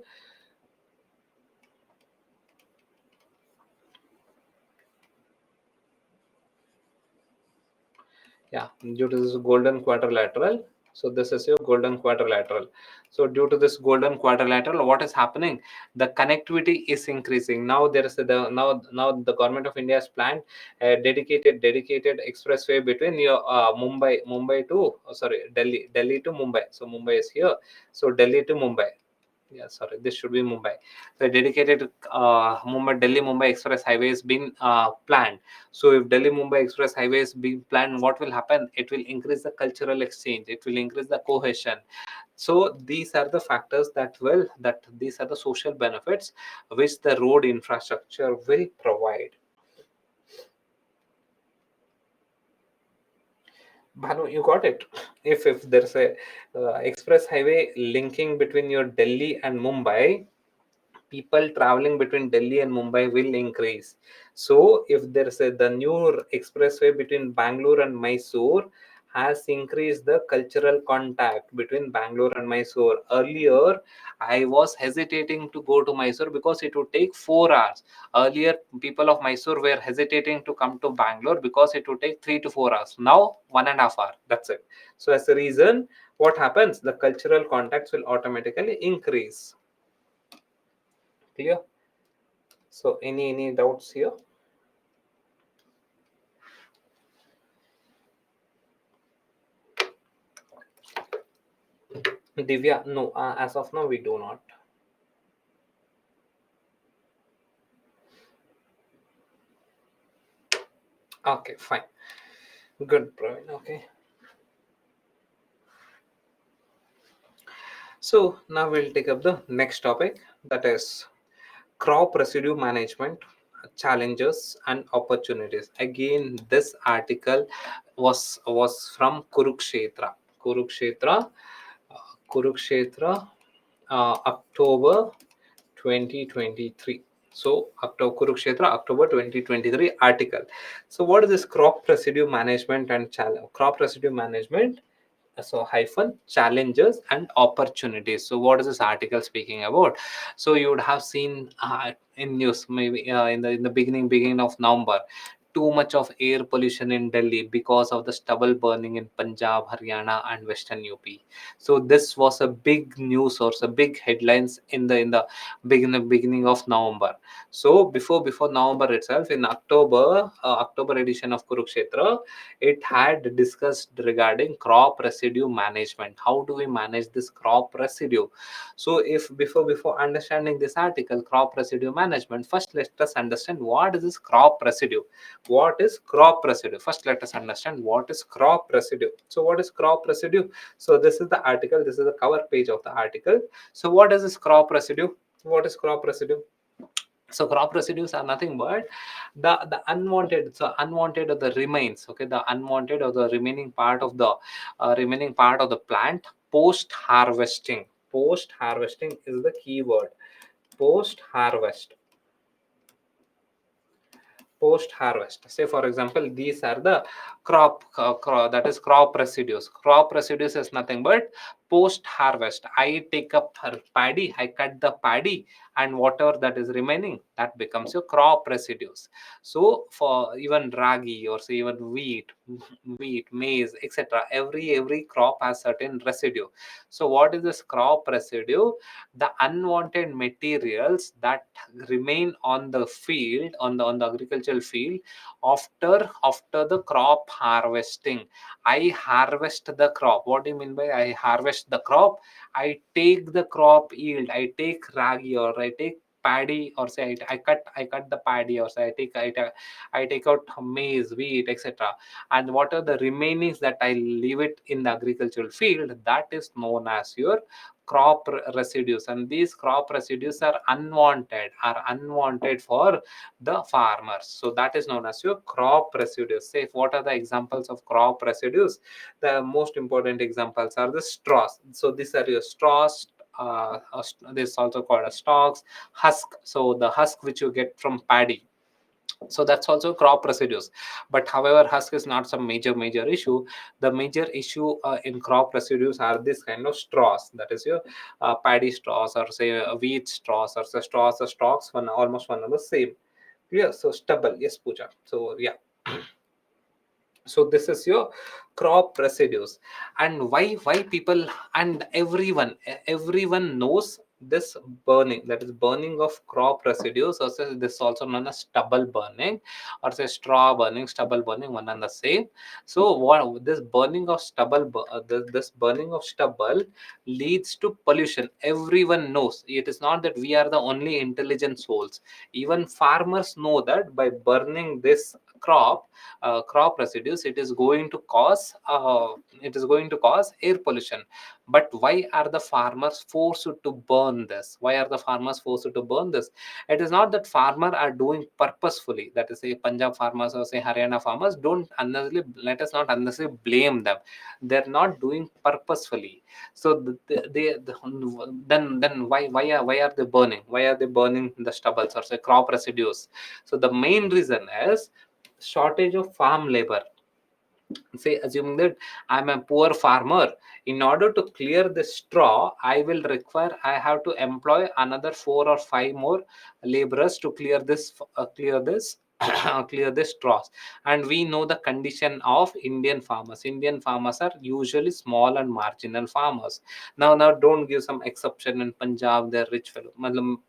yeah, due to this golden quadrilateral, so this is your golden quadrilateral. So due to this golden quadrilateral, what is happening, the connectivity is increasing. Now there is now the government of India has planned a dedicated expressway between your Mumbai to, sorry, Delhi to Mumbai. So Mumbai is here, so Delhi to Mumbai, yeah, sorry, this should be Mumbai. The dedicated Delhi Mumbai Express Highway is being planned. So if Delhi Mumbai Express Highway is being planned, what will happen? It will increase the cultural exchange, it will increase the cohesion. So these are the factors that these are the social benefits which the road infrastructure will provide. Bhanu, you got it. If there's a express highway linking between your Delhi and Mumbai, people traveling between Delhi and Mumbai will increase. So, if there's the new expressway between Bangalore and Mysore has increased the cultural contact between Bangalore and Mysore. Earlier, I was hesitating to go to Mysore because it would take 4 hours. Earlier, people of Mysore were hesitating to come to Bangalore because it would take 3 to 4 hours. Now, 1.5 hours. That's it. So, as a reason, what happens? The cultural contacts will automatically increase. Clear? So any doubts here? Divya, no, as of now we do not. Okay, fine. Good, Praveen. Okay. So now we'll take up the next topic, that is crop residue management challenges and opportunities. Again, this article was from Kurukshetra. Kurukshetra, Kurukshetra, October 2023. So October Kurukshetra, October 2023 article. So what is this crop residue management and crop residue management? So hyphen challenges and opportunities. So what is this article speaking about? So you would have seen in news, maybe in the beginning of November, too much of air pollution in Delhi because of the stubble burning in Punjab, Haryana, and Western UP. So this was a big news source, a big headlines in the beginning of November. So before November itself, in October edition of Kurukshetra, it had discussed regarding crop residue management. How do we manage this crop residue? So if before understanding this article, crop residue management, first let us understand what is this crop residue. What is crop residue? First let us understand what is crop residue. So what is crop residue? So this is the article, this is the cover page of the article. So what is this crop residue? What is crop residue? So crop residues are nothing but the unwanted, so unwanted of the remains, okay, the unwanted or the remaining part of the plant post harvesting. Post harvesting is the key word. Post harvest. Post harvest, say for example, these are the that is crop residues. Crop residues is nothing but post harvest. I take up paddy, I cut the paddy, and whatever that is remaining, that becomes your crop residues. So for even ragi, or say even wheat, maize, etc., every crop has certain residue. So what is this crop residue? The unwanted materials that remain on the field, on the agricultural field, after the crop harvesting. I harvest the crop. What do you mean by I harvest the crop? I take the crop yield, I take ragi, or I take paddy, or say I cut the paddy, or say I take out maize, wheat, etc., and what are the remainings that I leave it in the agricultural field, that is known as your residues. And these crop residues are unwanted for the farmers. So that is known as your crop residues. Say what are the examples of crop residues? The most important examples are the straws. So these are your straws. This is also called a stalks, husk. So the husk which you get from paddy, so that's also crop residues. But however, husk is not some major issue. The major issue in crop residues are this kind of straws, that is your paddy straws, or say wheat straws, or say straws or stalks, one almost one of the same. Yeah, so stubble, yes, Pooja. So yeah, so this is your crop residues. And why people and everyone knows this burning, that is burning of crop residues, or say this is also known as stubble burning, or say straw burning, stubble burning, one and the same. So what this burning of this burning of stubble leads to pollution. Everyone knows. It is not that we are the only intelligent souls. Even farmers know that by burning this crop residues, it is going to cause air pollution. But why are the farmers forced to burn this? Why are the farmers forced to burn this? It is not that farmers are doing purposefully. That is, say Punjab farmers or say Haryana farmers, don't unnecessarily, let us not unnecessarily blame them. They're not doing purposefully. So then why are they burning? Why are they burning the stubbles, or say crop residues? So the main reason is shortage of farm labor. Say assuming that I'm a poor farmer, in order to clear the straw, I have to employ another 4 or 5 more laborers to clear this clear the straws. And we know the condition of Indian farmers are usually small and marginal farmers. Now don't give some exception in Punjab, they're rich fellow.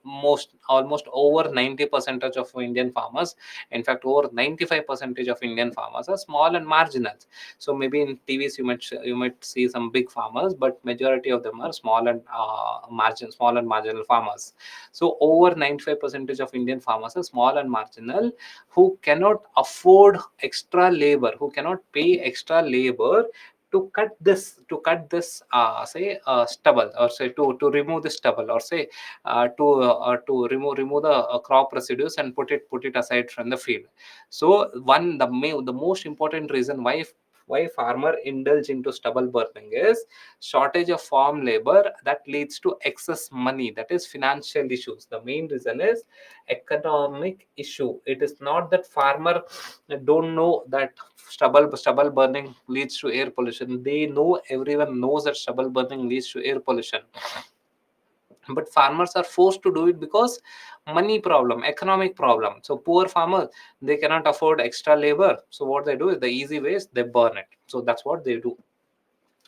Most almost over 90 percentage of Indian farmers, in fact over 95 percentage of Indian farmers are small and marginal. So maybe in TVs you might see some big farmers, but majority of them are small and marginal farmers. So over 95 percentage of Indian farmers are small and marginal, who cannot afford extra labor, who cannot pay extra labor to cut this say stubble, or say to remove the stubble, or say to remove the crop residues and put it aside from the field. So the most important reason why Why farmer indulge into stubble burning is shortage of farm labor that leads to excess money, that is financial issues. The main reason is economic issue. It is not that farmer don't know that stubble burning leads to air pollution. They know, everyone knows that stubble burning leads to air pollution, but farmers are forced to do it because money problem, economic problem. So poor farmers, they cannot afford extra labor, so what they do is, the easy way is they burn it. So that's what they do.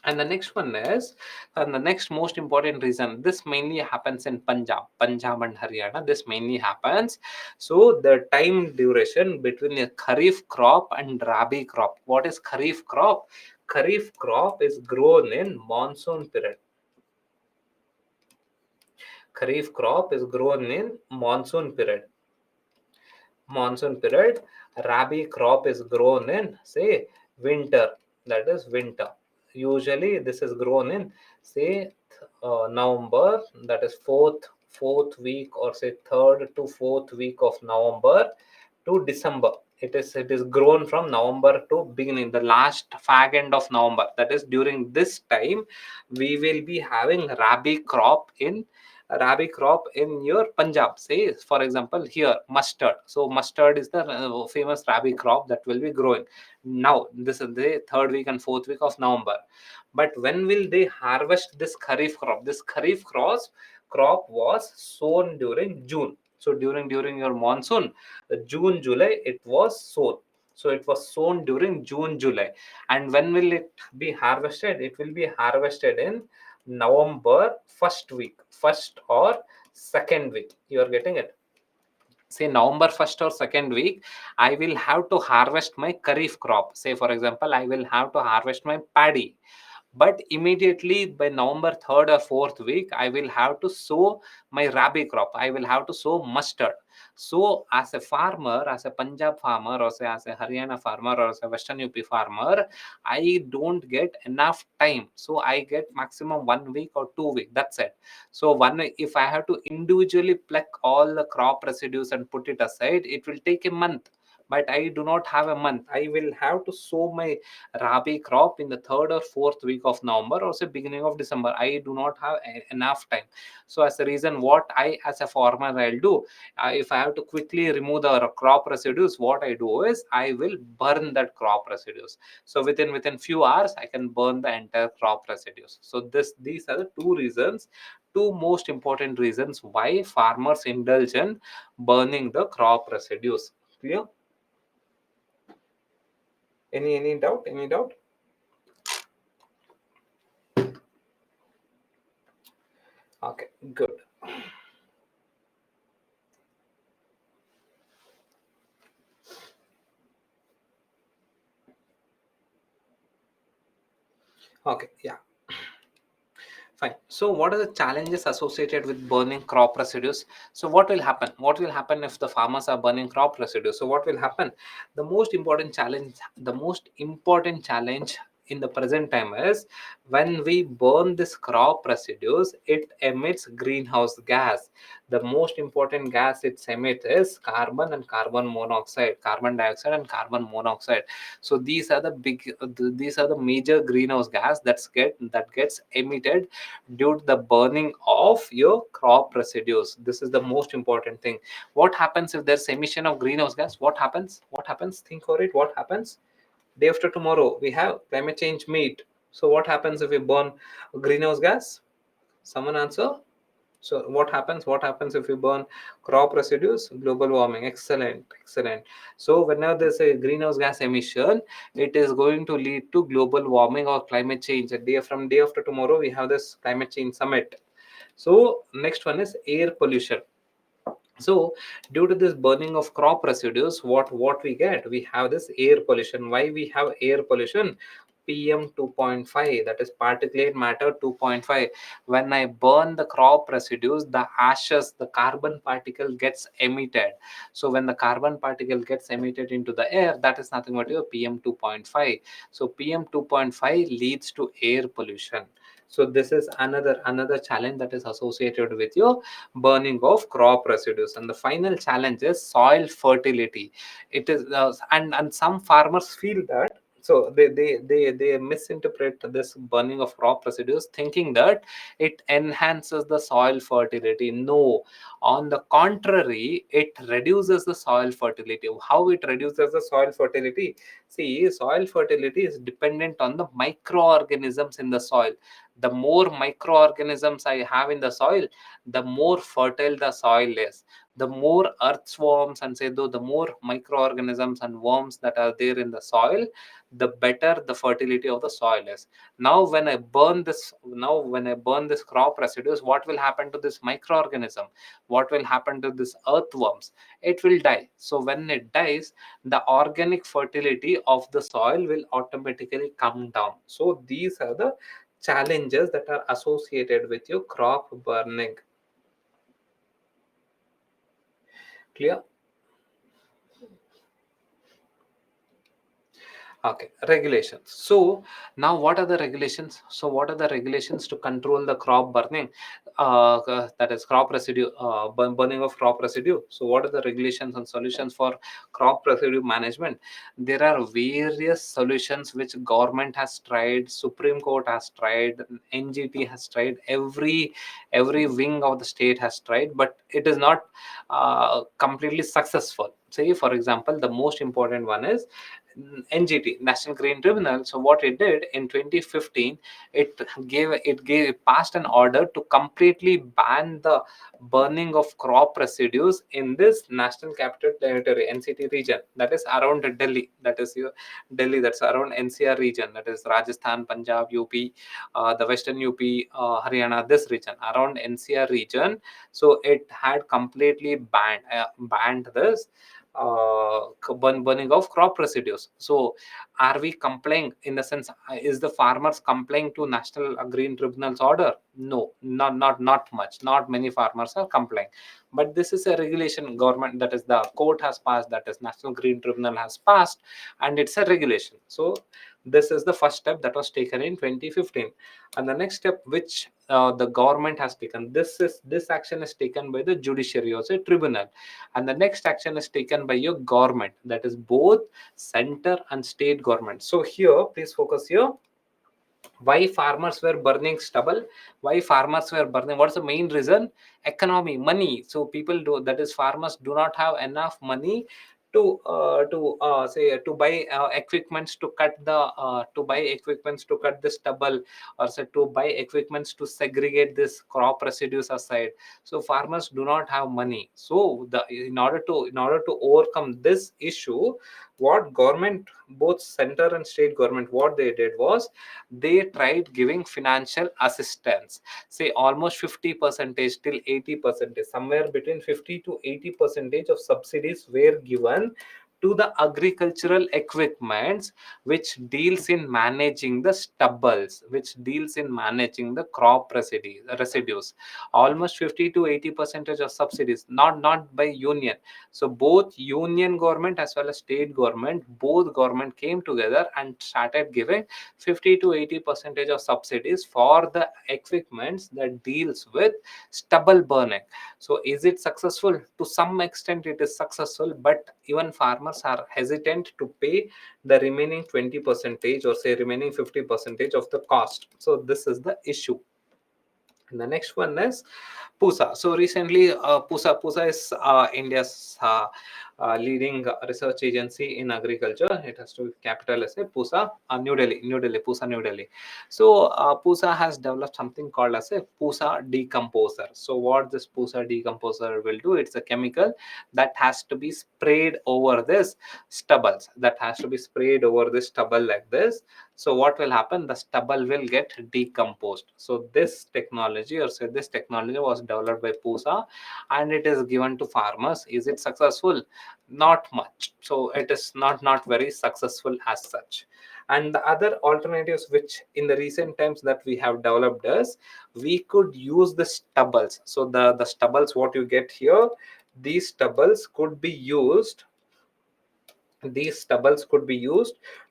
And the next one is, and the next most important reason, this mainly happens in Punjab and Haryana. This mainly happens. So the time duration between a Kharif crop and Rabi crop. What is Kharif crop? Kharif crop is grown in monsoon period. Kharif crop is grown in monsoon period. Monsoon period. Rabi crop is grown in, say, winter. That is winter. Usually, this is grown in, say, November. That is fourth week, or say third to fourth week of November to December. It is grown from November to beginning, the last fag end of November. That is, during this time, we will be having Rabi crop in your Punjab. Say, for example, here mustard. So mustard is the famous Rabi crop that will be growing. Now, this is the third week and fourth week of November. But when will they harvest this Kharif crop? This Kharif crop was sown during June. So during your monsoon, June, July, it was sown. So it was sown during June, July. And when will it be harvested? It will be harvested in November first week, first or second week. You are getting it? Say November first or second week, I will have to harvest my Kharif crop. Say, for example, I will have to harvest my paddy, but immediately by November 3rd or 4th week, I will have to sow my Rabi crop. I will have to sow mustard. So as a farmer, as a Punjab farmer, or say as a Haryana farmer, or as a Western UP farmer, I don't get enough time. So I get maximum 1 week or 2 week. That's it. So if I have to individually pluck all the crop residues and put it aside, it will take a month. But I do not have a month. I will have to sow my Rabi crop in the third or fourth week of November, or say beginning of December. I do not have enough time. So as a reason, what I as a farmer I'll do, if I have to quickly remove the crop residues, what I do is I will burn that crop residues. So within few hours, I can burn the entire crop residues. So these are the two most important reasons why farmers indulge in burning the crop residues. Clear? Any doubt? Any doubt? Okay, good. Okay, yeah, fine. So, what are the challenges associated with burning crop residues? So, what will happen? What will happen if the farmers are burning crop residues? So, what will happen? The most important challenge in the present time is, when we burn this crop residues, it emits greenhouse gas. The most important gas it emits is carbon and carbon monoxide, carbon dioxide and carbon monoxide. So these are the major greenhouse gas that gets emitted due to the burning of your crop residues. This is the most important thing. What happens if there's emission of greenhouse gas? What happens? Think for it. What happens? Day after tomorrow, we have climate change meet. So what happens if we burn greenhouse gas? Someone answer. So what happens if we burn crop residues? Global warming. Excellent, excellent. So whenever there's a greenhouse gas emission, it is going to lead to global warming or climate change. Day after tomorrow, we have this climate change summit. So next one is air pollution. So due to this burning of crop residues, what we get? We have this air pollution. Why we have air pollution? PM 2.5, that is particulate matter 2.5. When I burn the crop residues, the ashes, the carbon particle gets emitted. So when the carbon particle gets emitted into the air, that is nothing but your PM 2.5. So PM 2.5 leads to air pollution. So this is another challenge that is associated with your burning of crop residues. And the final challenge is soil fertility. It is and some farmers feel that So they misinterpret this burning of crop residues, thinking that it enhances the soil fertility. No, on the contrary, it reduces the soil fertility. How it reduces the soil fertility? See, soil fertility is dependent on the microorganisms in the soil. The more microorganisms I have in the soil, the more fertile the soil is. The more earthworms and say though the more microorganisms and worms that are there in the soil, the better the fertility of the soil is. Now when I burn this crop residues, what will happen to this microorganism? What will happen to this earthworms? It will die. So when it dies, the organic fertility of the soil will automatically come down. So these are the challenges that are associated with your crop burning. Clear? Okay, regulations. So now what are the regulations? So what are the regulations to control the crop burning? That is crop residue, burning of crop residue. So what are the regulations and solutions for crop residue management? There are various solutions which government has tried, Supreme Court has tried, NGT has tried, every wing of the state has tried, but it is not completely successful. Say for example, the most important one is NGT, National Green Tribunal. So what it did in 2015, it passed an order to completely ban the burning of crop residues in this National Capital Territory (NCT) region. That is around Delhi. That is your Delhi. That's around NCR region. That is Rajasthan, Punjab, UP, the Western UP, Haryana. This region around NCR region. So it had completely banned this burning of crop residues. So are we complying? In the sense, is the farmers complying to National Green Tribunal's order? No, not much. Not many farmers are complying. But this is a regulation government, that is the court has passed, that is National Green Tribunal has passed, and it's a regulation. So this is the first step that was taken in 2015. And the next step which the government has taken, this action is taken by the judiciary or say tribunal, and the next action is taken by your government, that is both center and state government. So here please focus here. Why farmers were burning stubble? Why farmers were burning? What's the main reason? Economy, money. So people do, that is farmers do not have enough money to say to buy equipments to cut the stubble, or say to buy equipments to segregate this crop residues aside. So farmers do not have money. So in order to overcome this issue, what government, both center and state government, what they did was they tried giving financial assistance. Say almost 50 percentage till 80 percentage, somewhere between 50 to 80 percentage of subsidies were given to the agricultural equipments which deals in managing the stubbles, which deals in managing the crop residues. Almost 50 to 80 percentage of subsidies, not by union. So both union government as well as state government, both government came together and started giving 50 to 80 percentage of subsidies for the equipments that deals with stubble burning. So is it successful? To some extent it is successful, but even farmers are hesitant to pay the remaining 20 percentage or say remaining 50 percentage of the cost. So this is the issue. And the next one is PUSA. So recently, PUSA is India's leading research agency in agriculture. It has to be capital as a PUSA, New Delhi, PUSA, New Delhi. So PUSA has developed something called as a PUSA decomposer. So what this PUSA decomposer will do? It's a chemical that has to be sprayed over this stubbles. That has to be sprayed over this stubble like this. So what will happen? The stubble will get decomposed. So this technology, or say this technology, was developed by PUSA and it is given to farmers. Is it successful? Not much. So it is not very successful as such. And the other alternatives which in the recent times that we have developed is we could use the stubbles. So the stubbles what you get here, these stubbles could be used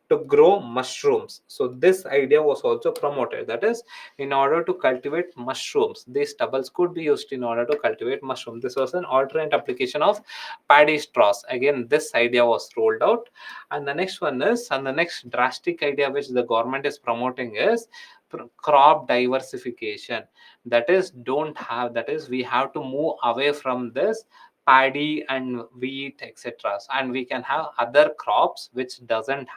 to grow mushrooms. So this idea was also promoted. That is, in order to cultivate mushrooms, these stubbles could be used in order to cultivate mushroom. This was an alternate application of paddy straws. Again, this idea was rolled out. And the next one is, and the next drastic idea which the government is promoting is crop diversification. That is, we have to move away from this paddy and wheat, etc., and we can have other crops which doesn't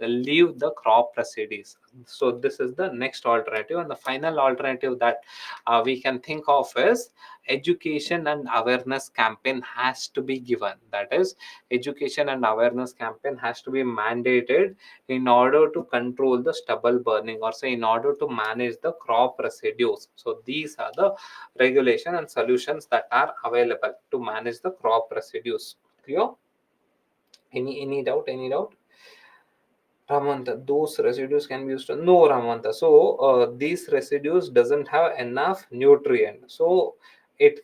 leave the crop residues. So this is the next alternative. And the final alternative that we can think of is education and awareness campaign has to be given. That is, education and awareness campaign has to be mandated in order to control the stubble burning, or say in order to manage the crop residues. So these are the regulation and solutions that are available to manage the crop residues. Clear? Any doubt? Any doubt? Ramanta, those residues can be used to, no, Ramanta. So these residues doesn't have enough nutrient. So it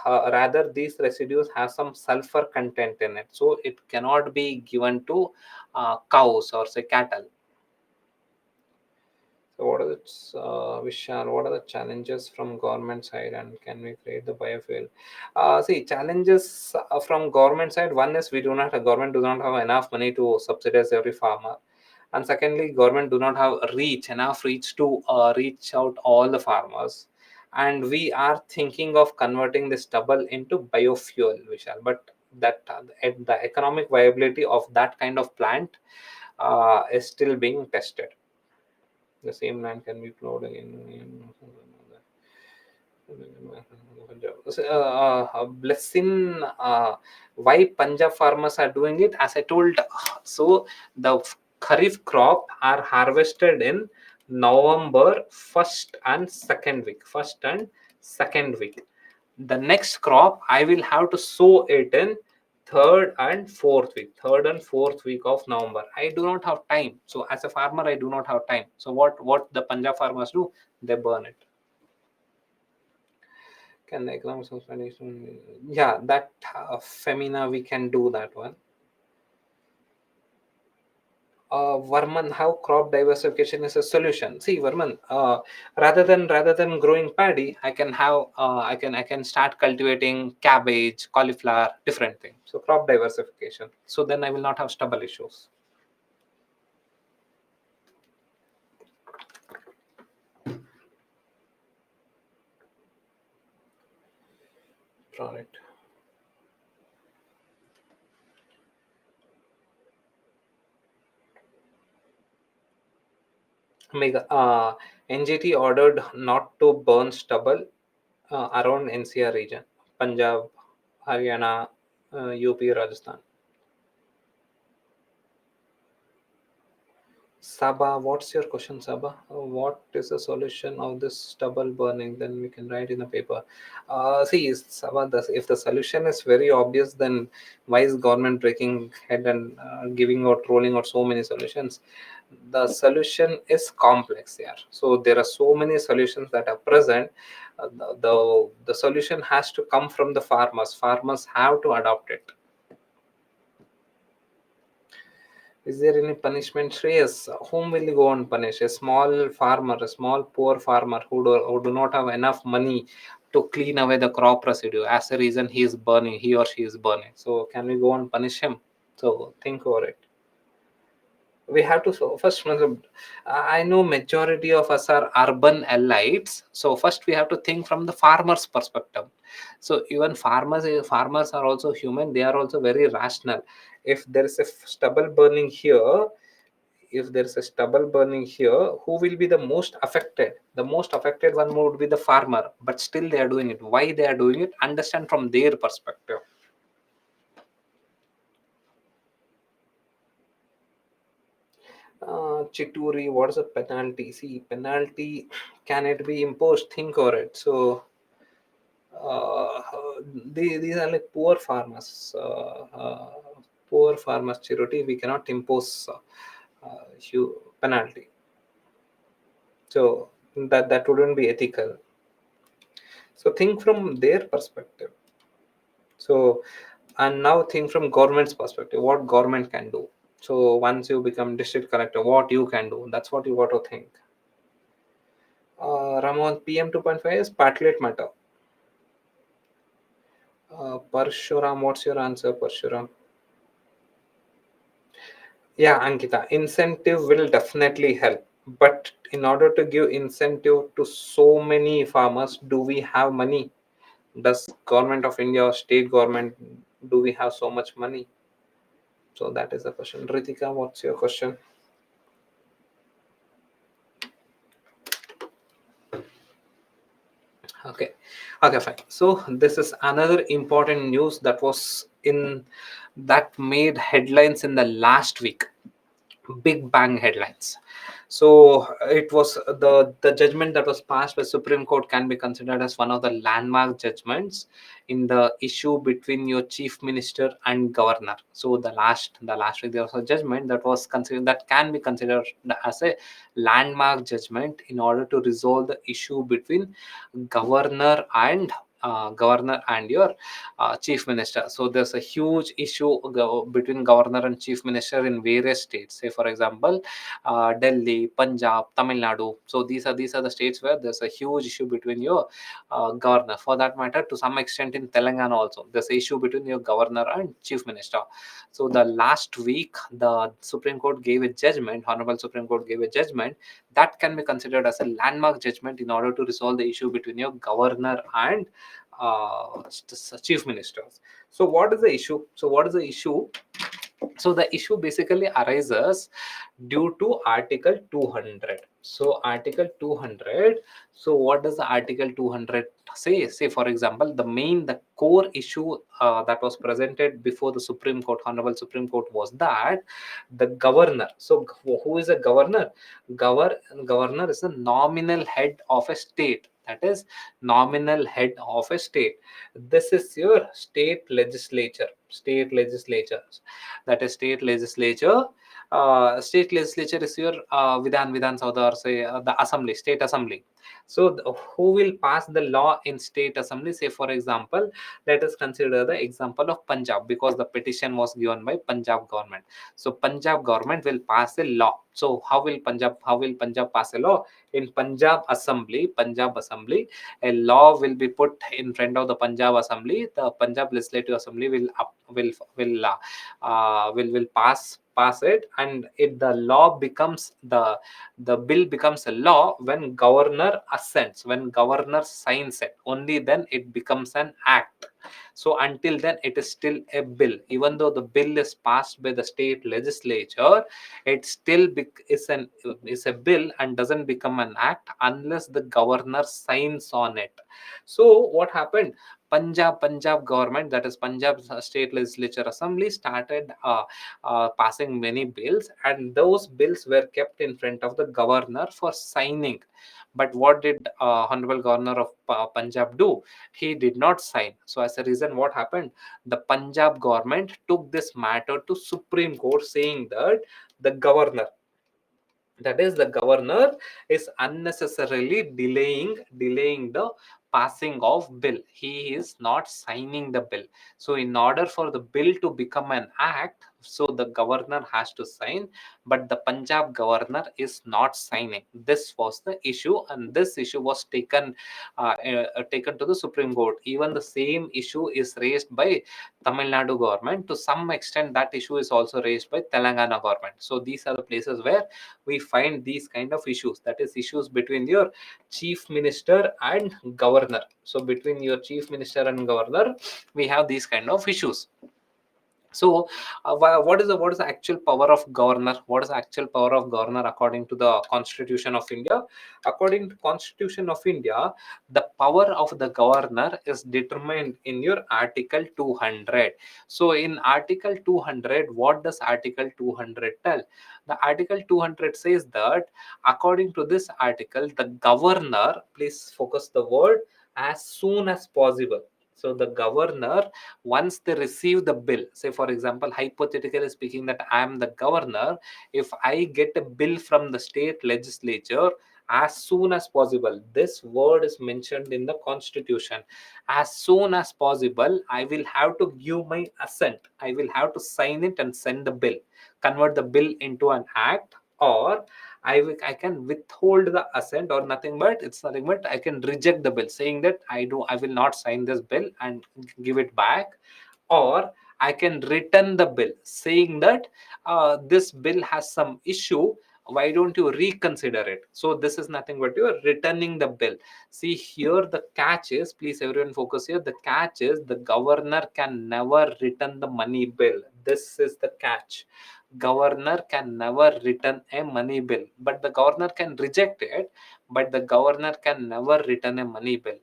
rather these residues have some sulfur content in it. So it cannot be given to cows or say cattle. So what are the Vishal? What are the challenges from government side, and can we create the biofuel? See, challenges from government side. One is government do not have enough money to subsidize every farmer, and secondly, government do not have enough reach to reach out all the farmers. And we are thinking of converting this stubble into biofuel, Vishal, but that the economic viability of that kind of plant is still being tested. The same land can be plowed in blessing. Why Punjab farmers are doing it? As I told, so the kharif crop are harvested in November first and second week. The next crop I will have to sow it in third and fourth week of November. I do not have time. So as a farmer, I do not have time. So what the Punjab farmers do? They burn it. Can the economic explanation? Yeah, that Femina, we can do that one. Varman, how crop diversification is a solution. See, Varman, rather than growing paddy, I can start cultivating cabbage, cauliflower, different things. So crop diversification. So then I will not have stubble issues. Right. Mega, NGT ordered not to burn stubble around NCR region, Punjab, Haryana, UP, Rajasthan. Saba, what's your question, Saba? What is the solution of this stubble burning? Then we can write in a paper. See, Saba, if the solution is very obvious, then why is government breaking head and giving out, rolling out so many solutions? The solution is complex here. So there are so many solutions that are present. The solution has to come from the farmers. Farmers have to adopt it. Is there any punishment? Shreyas, whom will you go and punish? A small farmer, a small poor farmer who do not have enough money to clean away the crop residue. As a reason, he or she is burning. So can we go and punish him? So think over it. We have to, so first, I know majority of us are urban elites, so first we have to think from the farmer's perspective. So even farmers are also human, they are also very rational. If there is a stubble burning here, who will be the most affected? The most affected one would be the farmer, but still they are doing it. Why they are doing it? Understand from their perspective. Chituri, what is a penalty? See, penalty, can it be imposed? Think over it. So, uh, these are like poor farmers, Chiruti. We cannot impose penalty. So that wouldn't be ethical. So think from their perspective. So, and now think from government's perspective. What government can do? So once you become district collector, what you can do, that's what you got to think. Ramon, PM 2.5 is Patlet matter. Parshuram, what's your answer, Parshuram? Yeah, Ankita, incentive will definitely help. But in order to give incentive to so many farmers, do we have money? Does government of India or state government, do we have so much money? So that is the question. Ritika, what's your question? Okay, okay, fine. So this is another important news that was in that made headlines in the last week. Big bang headlines. So it was the judgment that was passed by Supreme Court can be considered as one of the landmark judgments in the issue between your chief minister and governor. So the last week there was a judgment that was considered, that can be considered as a landmark judgment in order to resolve the issue between governor and governor and your chief minister. So there's a huge issue between governor and chief minister in various states. Say for example, Delhi, Punjab, Tamil Nadu. So these are the states where there's a huge issue between your governor. For that matter, to some extent in Telangana also, there's an issue between your governor and chief minister. So the last week, the Supreme Court gave a judgment. Honorable Supreme Court gave a judgment that can be considered as a landmark judgment in order to resolve the issue between your governor and chief ministers. So what is the issue? So the issue basically arises due to Article 200. So Article 200. So what does the Article 200 say? Say for example, the core issue that was presented before the Supreme Court, Honorable Supreme Court, was that the governor. So who is a governor? Governor is a nominal head of a state. That is nominal head of a state. This is your state legislature. That is state legislature is your Vidhan Sabha, or say the assembly, state assembly. So who will pass the law in state assembly? Say for example, let us consider the example of Punjab, because the petition was given by Punjab government. So Punjab government will pass a law. So how will Punjab pass a law? In Punjab assembly, a law will be put in front of the Punjab assembly. The Punjab legislative assembly will pass it, and the law becomes the bill becomes a law when governor assents, when governor signs it. Only then it becomes an act. So until then it is still a bill. Even though the bill is passed by the state legislature, it still is a bill and doesn't become an act unless the governor signs on it. So what happened? Punjab government, that is Punjab state legislature assembly, started passing many bills, and those bills were kept in front of the governor for signing. But what did honorable governor of Punjab do? He did not sign. So as a reason, what happened? The Punjab government took this matter to Supreme Court, saying that the governor, that is the governor, is unnecessarily delaying the passing of bill. He is not signing the bill. So in order for the bill to become an act, so the governor has to sign, but the Punjab governor is not signing. This was the issue, and this issue was taken to the Supreme Court. Even the same issue is raised by Tamil Nadu government. To some extent, that issue is also raised by Telangana government. So these are the places where we find these kind of issues, that is issues between your chief minister and governor. So between your chief minister and governor, we have these kind of issues. So what is the actual power of governor? What is the actual power of governor according to the Constitution of India? According to Constitution of India, the power of the governor is determined in your Article 200. So in Article 200, what does Article 200 tell? The Article 200 says that according to this article, the governor, please focus the word, as soon as possible. So the governor, once they receive the bill, say for example, hypothetically speaking, that I am the governor, if I get a bill from the state legislature, as soon as possible. This word is mentioned in the constitution. As soon as possible, I will have to give my assent. I will have to sign it and send the bill, convert the bill into an act, or I can withhold the assent, or nothing but it's nothing but I can reject the bill, saying that I will not sign this bill and give it back, or I can return the bill, saying that this bill has some issue. Why don't you reconsider it? So this is nothing but you are returning the bill. See here, the catch is, please everyone focus here. The catch is the governor can never return the money bill. This is the catch. Governor can never return a money bill, but the governor can reject it, but the governor can never return a money bill.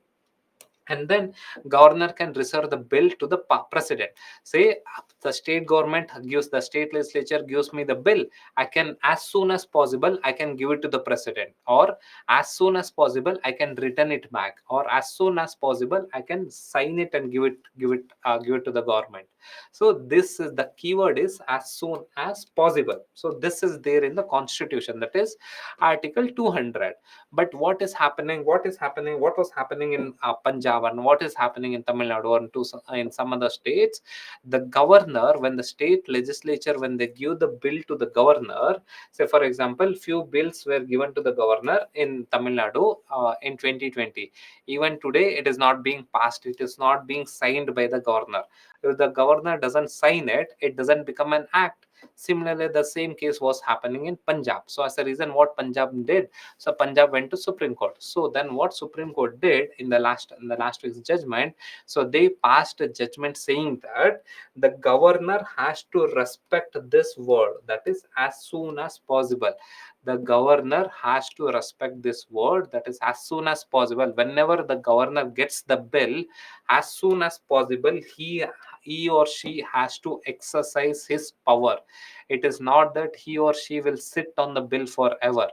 And then governor can reserve the bill to the president. Say the state government gives, the state legislature gives me the bill, I can, as soon as possible, I can give it to the president, or as soon as possible I can return it back, or as soon as possible I can sign it and give it to the government. So this is the keyword, is as soon as possible. So this is there in the constitution, that is article 200. But what was happening in Punjab, and what is happening in Tamil Nadu, or in some other states, the governor, when the state legislature, when they give the bill to the governor, say for example, few bills were given to the governor in Tamil Nadu in 2020. Even today it is not being passed, it is not being signed by the governor. If the governor doesn't sign it, it doesn't become an act. Similarly, the same case was happening in Punjab. So as a reason, what Punjab did, so Punjab went to Supreme Court. So then what Supreme Court did in the last week's judgment, so they passed a judgment saying that the governor has to respect this word, that is as soon as possible. The governor has to respect this word, that is as soon as possible. Whenever the governor gets the bill, as soon as possible, he or she has to exercise his power. It is not that he or she will sit on the bill forever.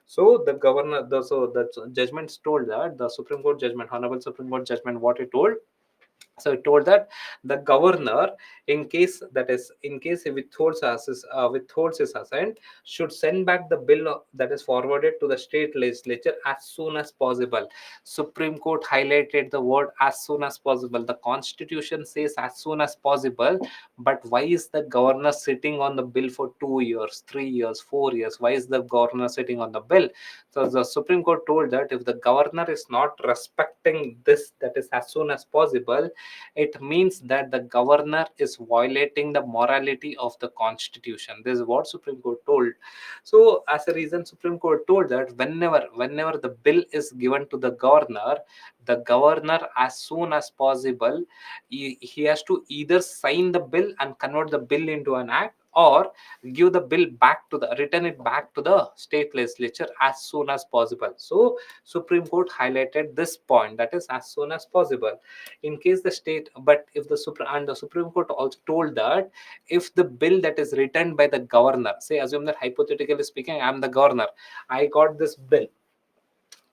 So the governor, so the judgments told that, the Supreme Court judgment, Honorable Supreme Court judgment, what it told, so it told that the governor, in case he withholds his assent, should send back the bill that is forwarded to the state legislature as soon as possible. Supreme Court highlighted the word as soon as possible. The constitution says as soon as possible, but why is the governor sitting on the bill for 2 years, 3 years, 4 years? Why is the governor sitting on the bill? So the Supreme Court told that if the governor is not respecting this, that is as soon as possible, it means that the governor is violating the morality of the constitution. This is what Supreme Court told. So as a reason, Supreme Court told that whenever the bill is given to the governor as soon as possible, he has to either sign the bill and convert the bill into an act, or give the bill back to the return it back to the state legislature as soon as possible. So Supreme Court highlighted this point, that is as soon as possible. In case the state, but if the Supreme Court also told that if the bill that is written by the governor, say assume that hypothetically speaking, I am the governor, I got this bill,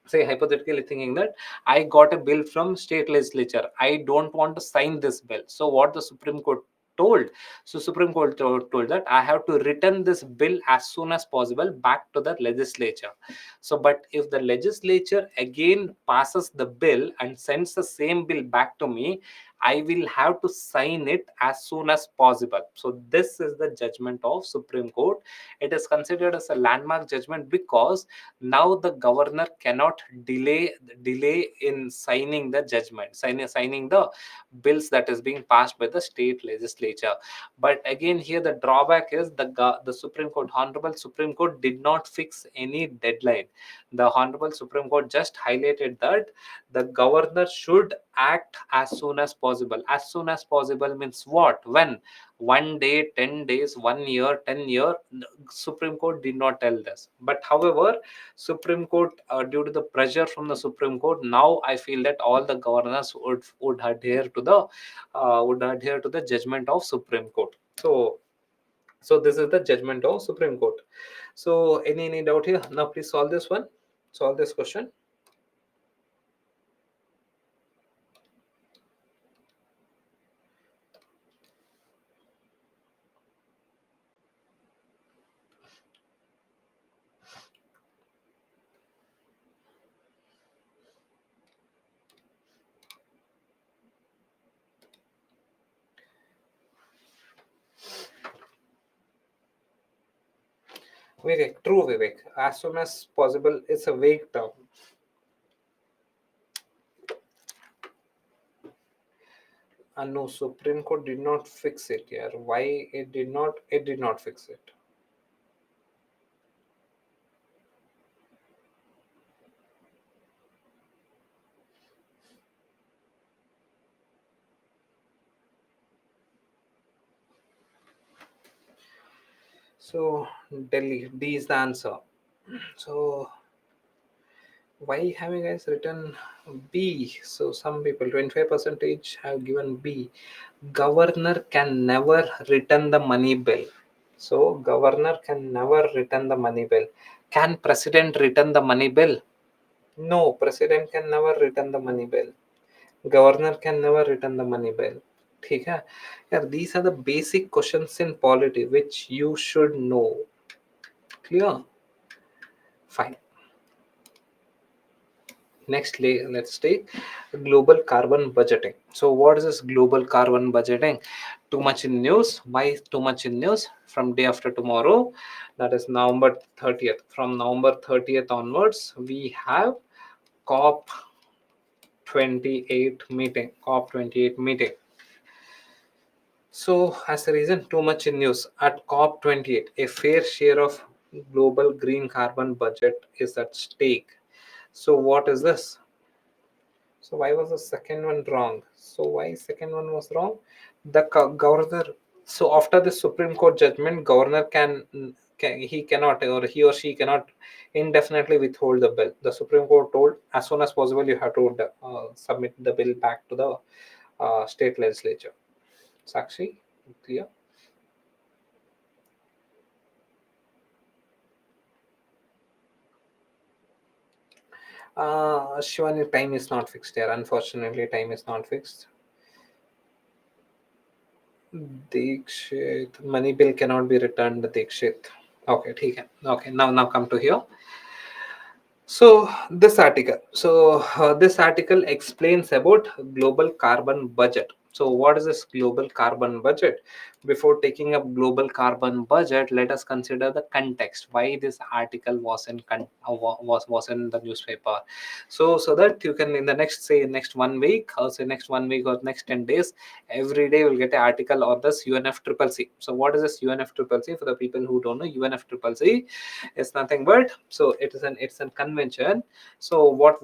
say hypothetically thinking that I got a bill from state legislature, I don't want to sign this bill. So what the Supreme Court told, so Supreme Court told that I have to return this bill as soon as possible back to the legislature. So but if the legislature again passes the bill and sends the same bill back to me, I will have to sign it as soon as possible. So this is the judgment of Supreme Court. It is considered as a landmark judgment because now the governor cannot delay in signing the judgment, signing the bills that is being passed by the state legislature. But again, here the drawback is the Supreme Court, Honorable Supreme Court, did not fix any deadline. The Honorable Supreme Court just highlighted that the governor should act as soon as possible. As soon as possible means what? When? 1 day, 10 days, 1 year, 10 year? Supreme Court did not tell this. But however, Supreme Court, due to the pressure from the Supreme Court, now I feel that all the governors would adhere to the judgment of Supreme Court. So this is the judgment of Supreme Court. So any doubt here? Now please solve this one. Solve this question. Vivek, true Vivek. As soon as possible, it's a vague term. And no, Supreme Court did not fix it here. Why it did not? It did not fix it. So Delhi, D is the answer. So why have you guys written B? So some people, 25 percentage have given B. Governor can never return the money bill. So governor can never return the money bill. Can president return the money bill? No, president can never return the money bill. Governor can never return the money bill. ठीक है यार, these are the basic questions in polity which you should know. Clear? Fine. Next, let's take global carbon budgeting. So what is this global carbon budgeting? Too much in news. Why too much in news? From day after tomorrow, that is November 30th. From November 30th onwards, we have COP 28 meeting. COP 28 meeting. So, as a reason, too much in news. At COP28, a fair share of global green carbon budget is at stake. So, what is this? So, why was the second one wrong? So, why second one was wrong? The governor. So, after the Supreme Court judgment, governor he cannot, or he or she cannot indefinitely withhold the bill. The Supreme Court told as soon as possible you have to submit the bill back to the state legislature. Sakshi, clear? Shivani, time is not fixed here. Unfortunately, time is not fixed. Dikshit, money bill cannot be returned. Dikshit. Okay, ठीक है. Okay, now come to here. So this article explains about global carbon budget. So what is this global carbon budget? Before taking up global carbon budget, let us consider the context why this article was in the newspaper. So that you can, in the next 1 week, or say next 1 week or next 10 days, every day you'll get an article on this UNFCCC. So what is this UNFCCC? For the people who don't know, UNFCCC is nothing but, so it's a convention. So what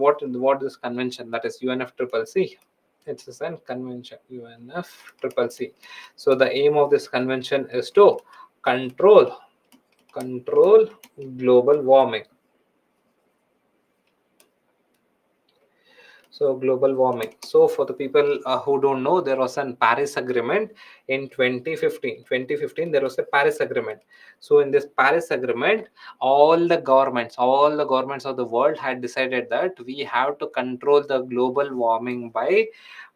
is convention? That is UNFCCC. It's a convention, UNFCCC. So the aim of this convention is to control control global warming. So global warming. So for the people who don't know, there was an Paris Agreement in 2015. 2015 there was a Paris Agreement. So in this Paris Agreement, all the governments of the world had decided that we have to control the global warming by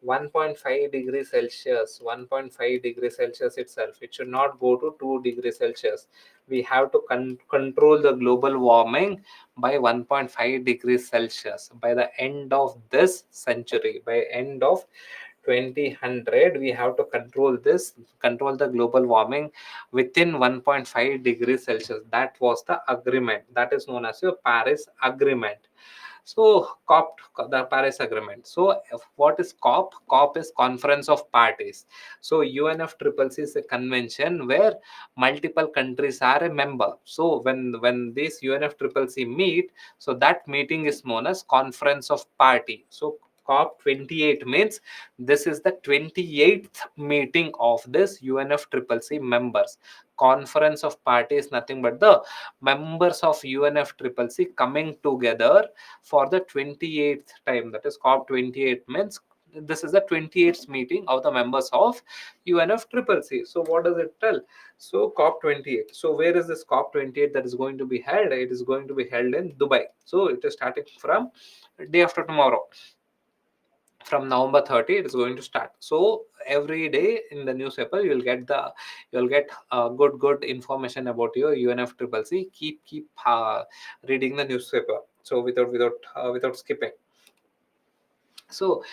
1.5 degrees Celsius. 1.5 degrees Celsius itself. It should not go to 2 degrees Celsius. We have to control the global warming by 1.5 degrees Celsius by the end of this century. By end of 2000, we have to control the global warming within 1.5 degrees Celsius. That was the agreement. That is known as your Paris Agreement. So COP, the Paris Agreement. So what is COP? COP is Conference of Parties. So UNFCCC is a convention where multiple countries are a member. So when this UNFCCC meet, so that meeting is known as Conference of Party. So COP 28 means this is the 28th meeting of this UNFCCC members. Conference of Party is nothing but the members of UNFCCC coming together for the 28th time. That is COP 28 means this is the 28th meeting of the members of UNFCCC. So what does it tell? So COP 28. So where is this COP 28 that is going to be held? It is going to be held in Dubai. So it is starting from day after tomorrow. From November 30, it is going to start. So every day in the newspaper, you'll get good information about your UNFCCC. Keep reading the newspaper. So without skipping. So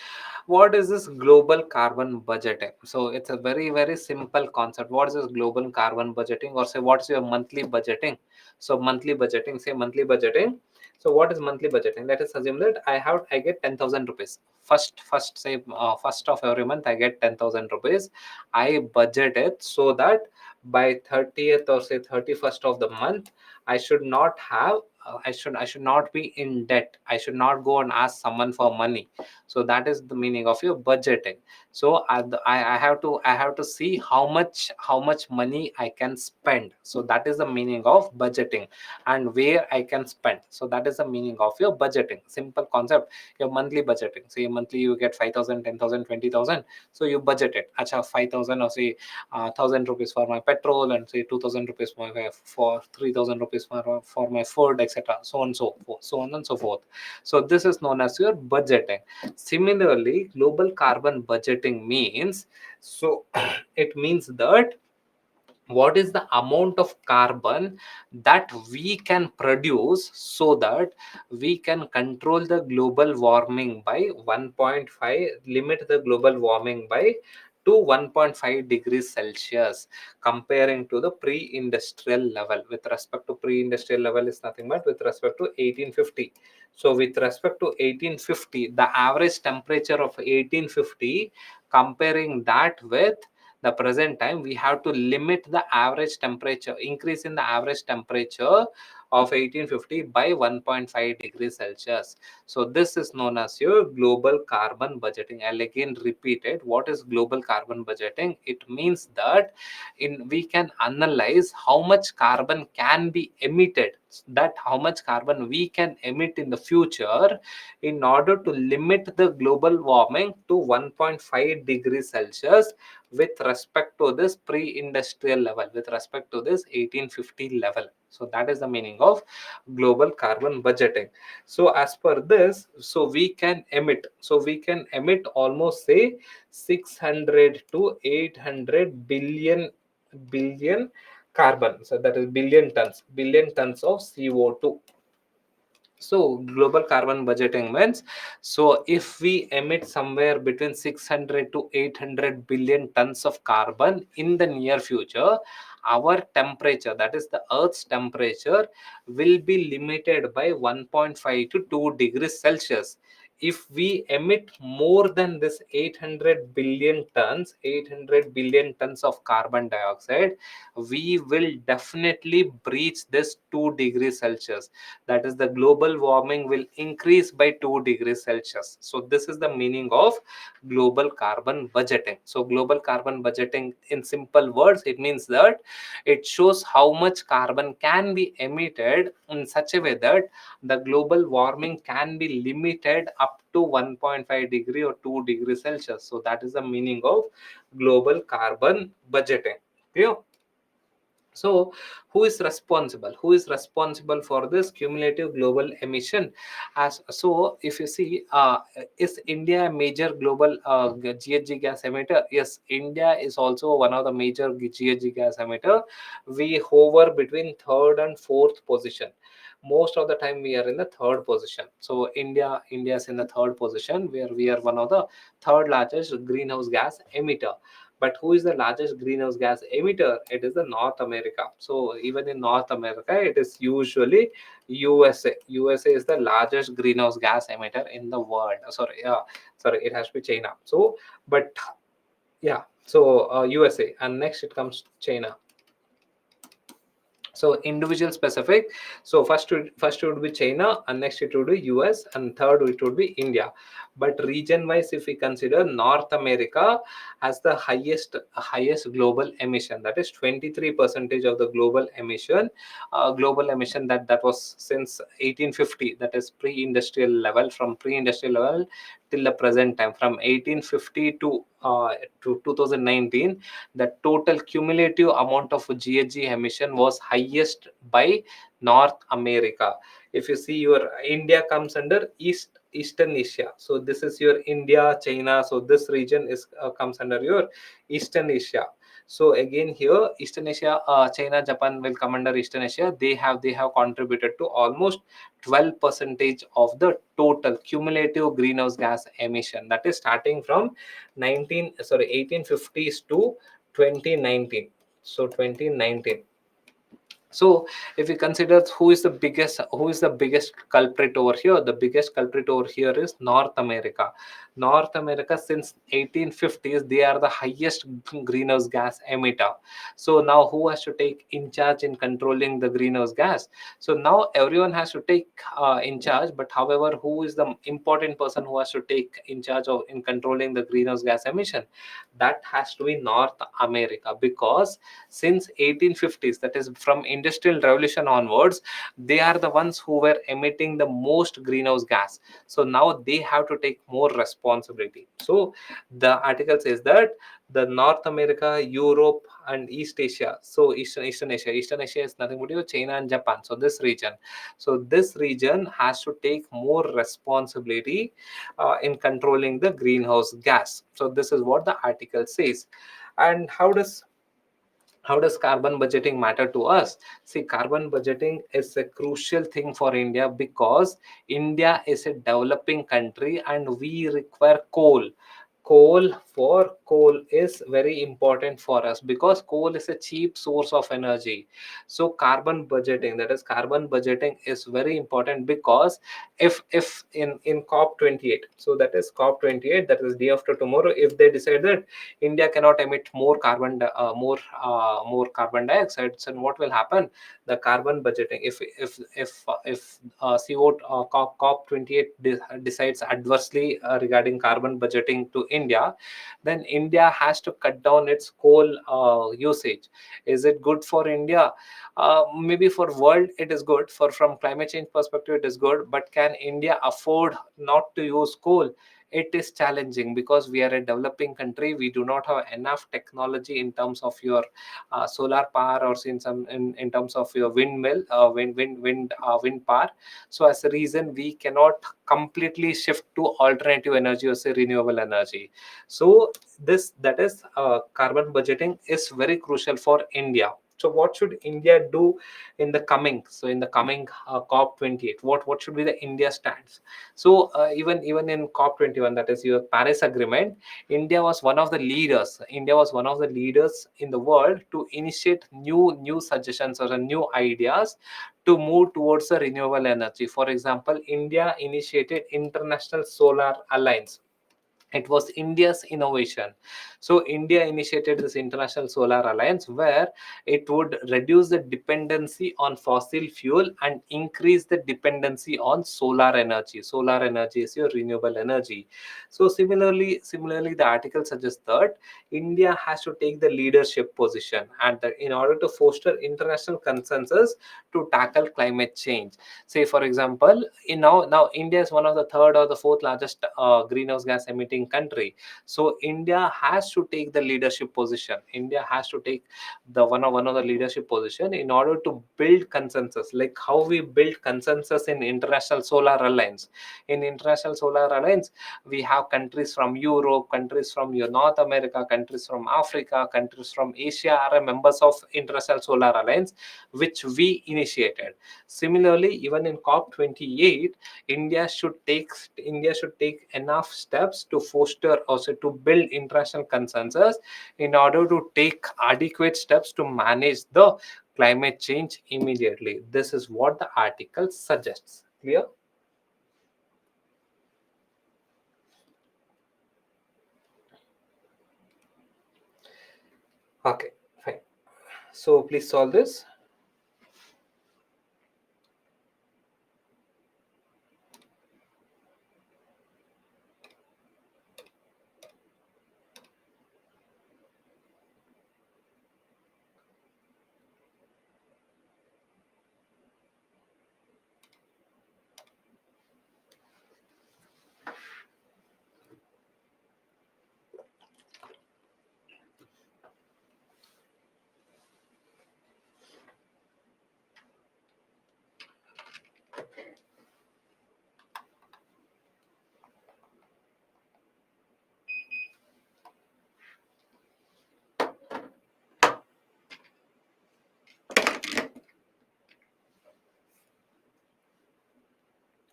what is this global carbon budgeting? So it's a very, very simple concept. What is this global carbon budgeting, or say what's your monthly budgeting? So monthly budgeting, say monthly budgeting. So what is monthly budgeting? Let us assume that I get 10,000 rupees. First say first of every month I get 10,000 rupees. I budget it so that by 30th or say 31st of the month, I should not have I should not be in debt. I should not go and ask someone for money. So that is the meaning of your budgeting. So I have to see how much money I can spend. So that is the meaning of budgeting, and where I can spend. So that is the meaning of your budgeting. Simple concept. Your monthly budgeting, say monthly you get 5,000, 10,000, 20,000. So you budget it. Acha, 5,000, or say 1,000 rupees for my petrol, and say 2,000 rupees for 3,000 rupees for my food, etc. So on, so forth, so on and so forth. So this is known as your budgeting. Similarly, global carbon budgeting means, so it means that what is the amount of carbon that we can produce, so that we can control the global warming by 1.5, limit the global warming by to 1.5 degrees Celsius, comparing to the pre-industrial level. With respect to pre-industrial level is nothing but with respect to 1850. So with respect to 1850, the average temperature of 1850, comparing that with the present time, we have to limit the average temperature, increase in the average temperature of 1850 by 1.5 degrees Celsius. So this is known as your global carbon budgeting. I'll again repeat it. What is global carbon budgeting? It means that we can analyze how much carbon can be emitted, that how much carbon we can emit in the future, in order to limit the global warming to 1.5 degrees Celsius with respect to this pre-industrial level, with respect to this 1850 level. So that is the meaning of global carbon budgeting. So as per this, so we can emit almost say 600 to 800 billion carbon. So that is billion tons of CO2. So global carbon budgeting means, so if we emit somewhere between 600 to 800 billion tons of carbon in the near future, our temperature, that is the Earth's temperature, will be limited by 1.5 to 2 degrees Celsius. If we emit more than this 800 billion tons of carbon dioxide, we will definitely breach this 2 degrees Celsius. That is, the global warming will increase by 2 degrees Celsius. So this is the meaning of global carbon budgeting. So global carbon budgeting, in simple words, it means that it shows how much carbon can be emitted in such a way that the global warming can be limited up to 1.5 degree or 2 degrees Celsius. So that is the meaning of global carbon budgeting. Yeah. So who is responsible for this cumulative global emission? As so, if you see, is India a major global GHG gas emitter? Yes, India is also one of the major GHG gas emitter. We hover between third and fourth position. Most of the time we are in the third position. So India is in the third position, where we are one of the third largest greenhouse gas emitter. But who is the largest greenhouse gas emitter? It is the North America. So even in North America, it is usually USA. USA is the largest greenhouse gas emitter in the world. Sorry, it has to be China. So, but yeah, so USA, and next it comes China. So individual specific. So first it would be China, and next it would be US, and third it would be India. But region wise, if we consider, North America has the highest global emission, that is 23% of the global emission that was since 1850, that is pre-industrial level. From pre-industrial level till the present time, from 1850 to 2019, the total cumulative amount of GHG emission was highest by North America. If you see, your India comes under Eastern Asia. So this is your India, China. So this region is comes under your Eastern Asia. So again here, Eastern Asia, China, Japan will come under Eastern Asia. They have contributed to almost 12 percentage of the total cumulative greenhouse gas emission, that is starting from 1850s to 2019. So 2019. So if we consider who is the biggest culprit over here, the biggest culprit over here is North America. North America, since 1850s, they are the highest greenhouse gas emitter. So now who has to take in charge in controlling the greenhouse gas? So now everyone has to take in charge, but however, who is the important person who has to take in charge of in controlling the greenhouse gas emission? That has to be North America, because since 1850s, that is from industrial revolution onwards, they are the ones who were emitting the most greenhouse gas. So now they have to take more responsibility. So the article says that the North America, Europe, and East Asia, so Eastern Asia is nothing but China and Japan, so this region has to take more responsibility in controlling the greenhouse gas. So this is what the article says. And how does carbon budgeting matter to us? See, carbon budgeting is a crucial thing for India, because India is a developing country and we require coal is very important for us, because coal is a cheap source of energy. So carbon budgeting is very important, because if in COP 28, so that is COP 28, that is day after tomorrow, if they decide that India cannot emit more carbon dioxide, then what will happen? The carbon budgeting, if CO COP 28 decides adversely regarding carbon budgeting to India, then India has to cut down its coal usage. Is it good for India? Maybe for world it is good, for from climate change perspective it is good, but can India afford not to use coal? It is challenging, because we are a developing country. We do not have enough technology in terms of your solar power, or in terms of your windmill, wind power. So as a reason, we cannot completely shift to alternative energy, or say renewable energy. So carbon budgeting is very crucial for India. So what should India do in the coming COP 28? What should be the India stance? So even in COP 21, that is your Paris Agreement, India was one of the leaders in the world to initiate new suggestions or new ideas to move towards the renewable energy. For example, India initiated International Solar Alliance. It was India's innovation. So India initiated this International Solar Alliance, where it would reduce the dependency on fossil fuel and increase the dependency on solar energy. Solar energy is your renewable energy. So similarly, the article suggests that India has to take the leadership position, and that in order to foster international consensus to tackle climate change. Say for example, now India is one of the third or the fourth largest greenhouse gas emitting country. So India has to take the leadership position. India has to take the one of the leadership position in order to build consensus, like how we build consensus in International Solar Alliance. In International Solar Alliance, we have countries from Europe, countries from North America, countries from Africa, countries from Asia are members of International Solar Alliance, which we initiated. Similarly, even in COP 28, India should take enough steps to foster, also to build international consensus in order to take adequate steps to manage the climate change immediately. This is what the article suggests. Clear? Okay, fine. So please solve this.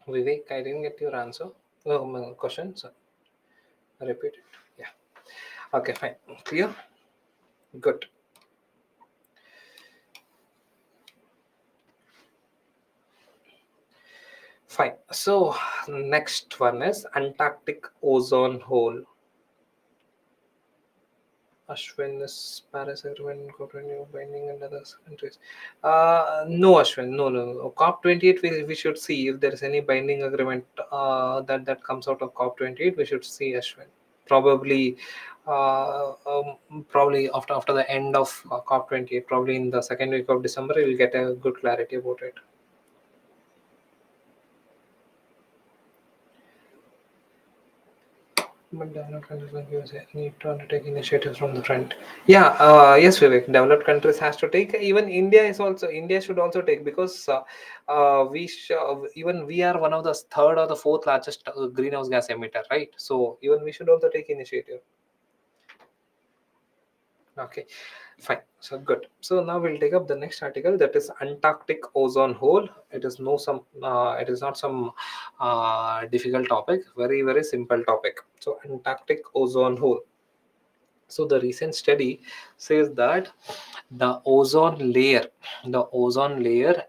Vivek, I didn't get your answer. Oh, my question. So repeat it. Yeah. Okay, fine. Clear? Good. Fine. So next one is Antarctic ozone hole. Ashwin is Paris Agreement continue binding and other countries. No, Ashwin, no. COP28, we should see if there is any binding agreement that comes out of COP28. We should see, Ashwin. Probably, probably after the end of COP28, probably in the second week of December, we'll get a good clarity about it. But developed countries like USA need to undertake initiatives from the front. Yeah, yes, Vivek. Developed countries has to take. Even India should also take, because even we are one of the third or the fourth largest greenhouse gas emitter, right? So even we should also take initiative. Okay, fine. So good. So now we'll take up the next article, that is Antarctic ozone hole. It is no some. It is not some difficult topic. Very very simple topic. So Antarctic ozone hole. So the recent study says that the ozone layer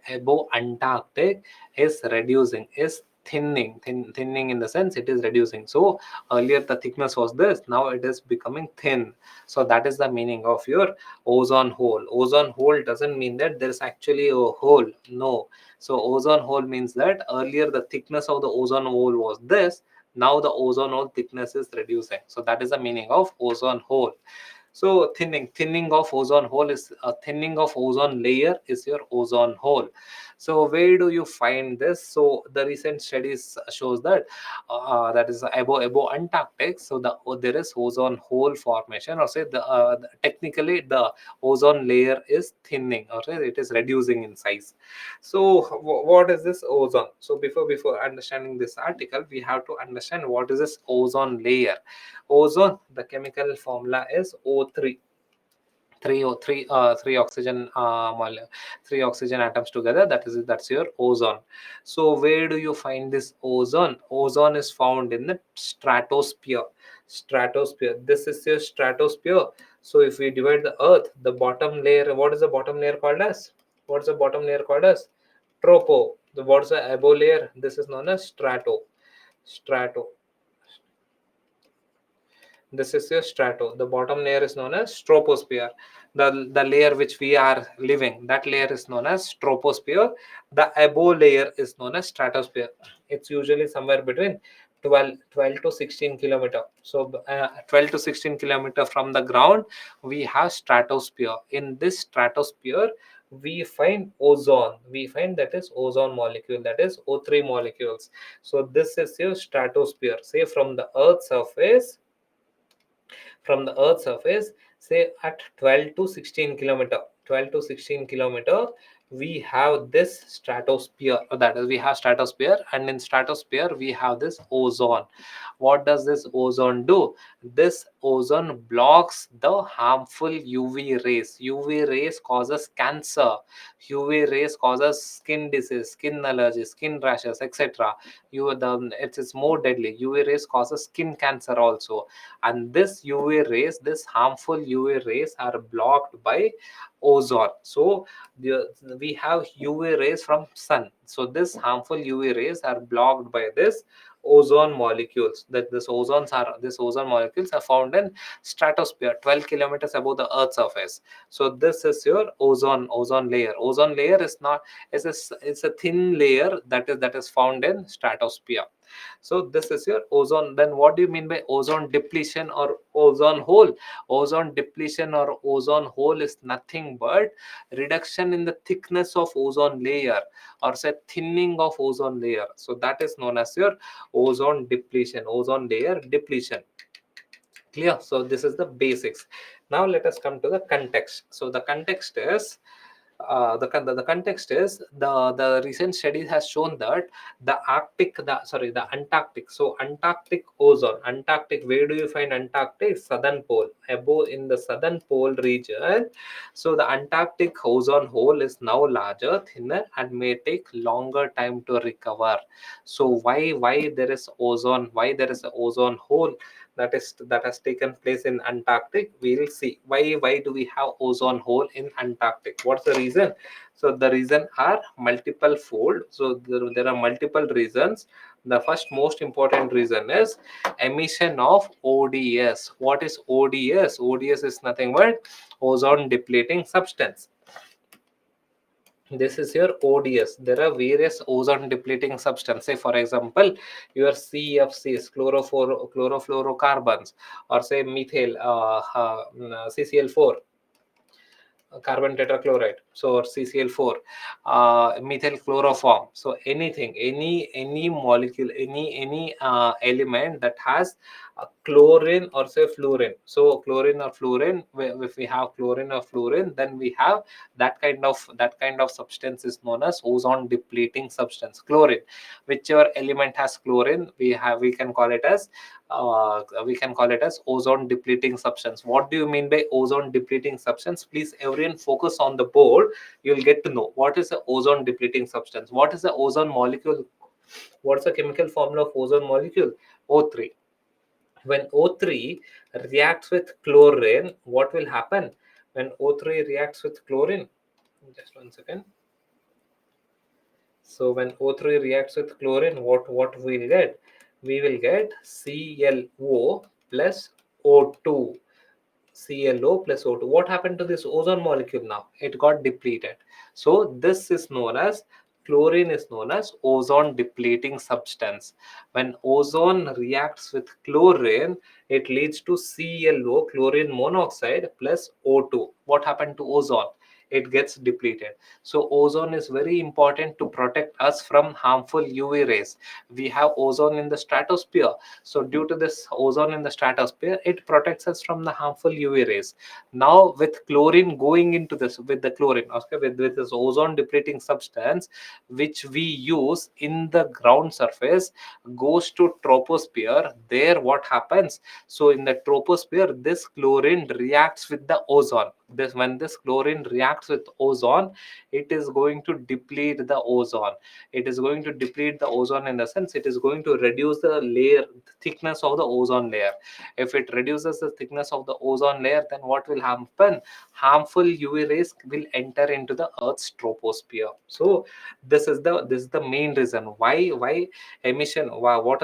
above Antarctic is reducing, is thinning in the sense it is reducing. So earlier the thickness was this, now it is becoming thin. So that is the meaning of your ozone hole. Ozone hole doesn't mean that there is actually a hole. No. So ozone hole means that earlier the thickness of the ozone hole was this, now the ozone hole thickness is reducing. So that is the meaning of ozone hole. So thinning of ozone hole is a thinning of ozone layer is your ozone hole. So where do you find this? So the recent studies shows that that is above Antarctic. So there is ozone hole formation, or say technically the ozone layer is thinning, or say it is reducing in size. So what is this ozone? So before understanding this article, we have to understand what is this ozone layer. Ozone, the chemical formula is O3. Three oxygen three oxygen atoms together, that's your ozone. So where do you find this ozone? Ozone is found in the stratosphere. This is your stratosphere. So if we divide the earth, the bottom layer, what is the bottom layer called as? What is the bottom layer called as? Tropo. What is the above layer? This is known as strato. This is your strato. The bottom layer is known as troposphere. The layer which we are living, that layer is known as troposphere. The above layer is known as stratosphere. It's usually somewhere between 12 to 16 kilometer. So 12 to 16 kilometer from the ground, we have stratosphere. In this stratosphere, we find ozone. We find that is ozone molecule, that is O3 molecules. So this is your stratosphere. Say from the earth's surface, say at 12 to 16 kilometer, 12 to 16 kilometer, we have this stratosphere. That is, we have stratosphere, and in stratosphere we have this ozone. What does this ozone do? This ozone blocks the harmful UV rays. UV rays causes cancer. UV rays causes skin disease, skin allergy, skin rashes, etc. It's more deadly. UV rays causes skin cancer also. And this harmful UV rays are blocked by ozone. So we have UV rays from sun. So this harmful UV rays are blocked by this ozone molecules. These ozone molecules are found in stratosphere 12 kilometers above the earth's surface. So this is your ozone layer. Ozone layer is not is a, it's a thin layer that is found in stratosphere. So this is your ozone. Then what do you mean by ozone depletion or ozone hole? Ozone depletion or ozone hole is nothing but reduction in the thickness of ozone layer, or say thinning of ozone layer. So that is known as your ozone depletion, ozone layer depletion. Clear? So this is the basics. Now let us come to the context. So the context is The context is the recent studies has shown that the Antarctic. So Antarctic ozone, Antarctic. Where do you find Antarctic? Southern pole, above in the southern pole region. So the Antarctic ozone hole is now larger, thinner, and may take longer time to recover. So why there is ozone? Why there is a ozone hole that has taken place in Antarctic? We'll see why do we have ozone hole in Antarctic? What's the reason? So the reason are multiple fold. So there are multiple reasons. The first most important reason is emission of ODS. What is ODS? ODS is nothing but ozone depleting substance. This is your ODS. There are various ozone depleting substances. Say, for example, your CFCs, chlorofluorocarbons, or say methyl, CCl4, carbon tetrachloride, so or CCl4, methyl chloroform. So anything, any molecule, any element that has chlorine or say fluorine. So chlorine or fluorine, if we have chlorine or fluorine, then we have that kind of substance is known as ozone depleting substance. Chlorine, whichever element has chlorine, we can call it as ozone depleting substance. What do you mean by ozone depleting substance? Please everyone focus on the board. You'll get to know what is the ozone depleting substance. What is the ozone molecule? What's the chemical formula of ozone molecule? O3. When O3 reacts with chlorine, what will happen? When O3 reacts with chlorine, just 1 second. So when O3 reacts with chlorine, what we will get? We will get ClO plus O2. ClO plus O2. What happened to this ozone molecule now? It got depleted. So this is known as chlorine is known as ozone depleting substance. When ozone reacts with chlorine, it leads to ClO, chlorine monoxide, plus O2. What happened to ozone? It gets depleted. So ozone is very important to protect us from harmful UV rays. We have ozone in the stratosphere. So due to this ozone in the stratosphere, it protects us from the harmful UV rays. Now with chlorine going into this, with the chlorine, okay, with this ozone depleting substance, which we use in the ground surface, goes to troposphere. There what happens? So in the troposphere, this chlorine reacts with the ozone. When this chlorine reacts with ozone, it is going to deplete the ozone. It is going to deplete the ozone in the sense it is going to reduce the layer thickness of the ozone layer. If it reduces the thickness of the ozone layer, then what will happen? Harmful UV rays will enter into the Earth's troposphere. So this is the main reason why emission. What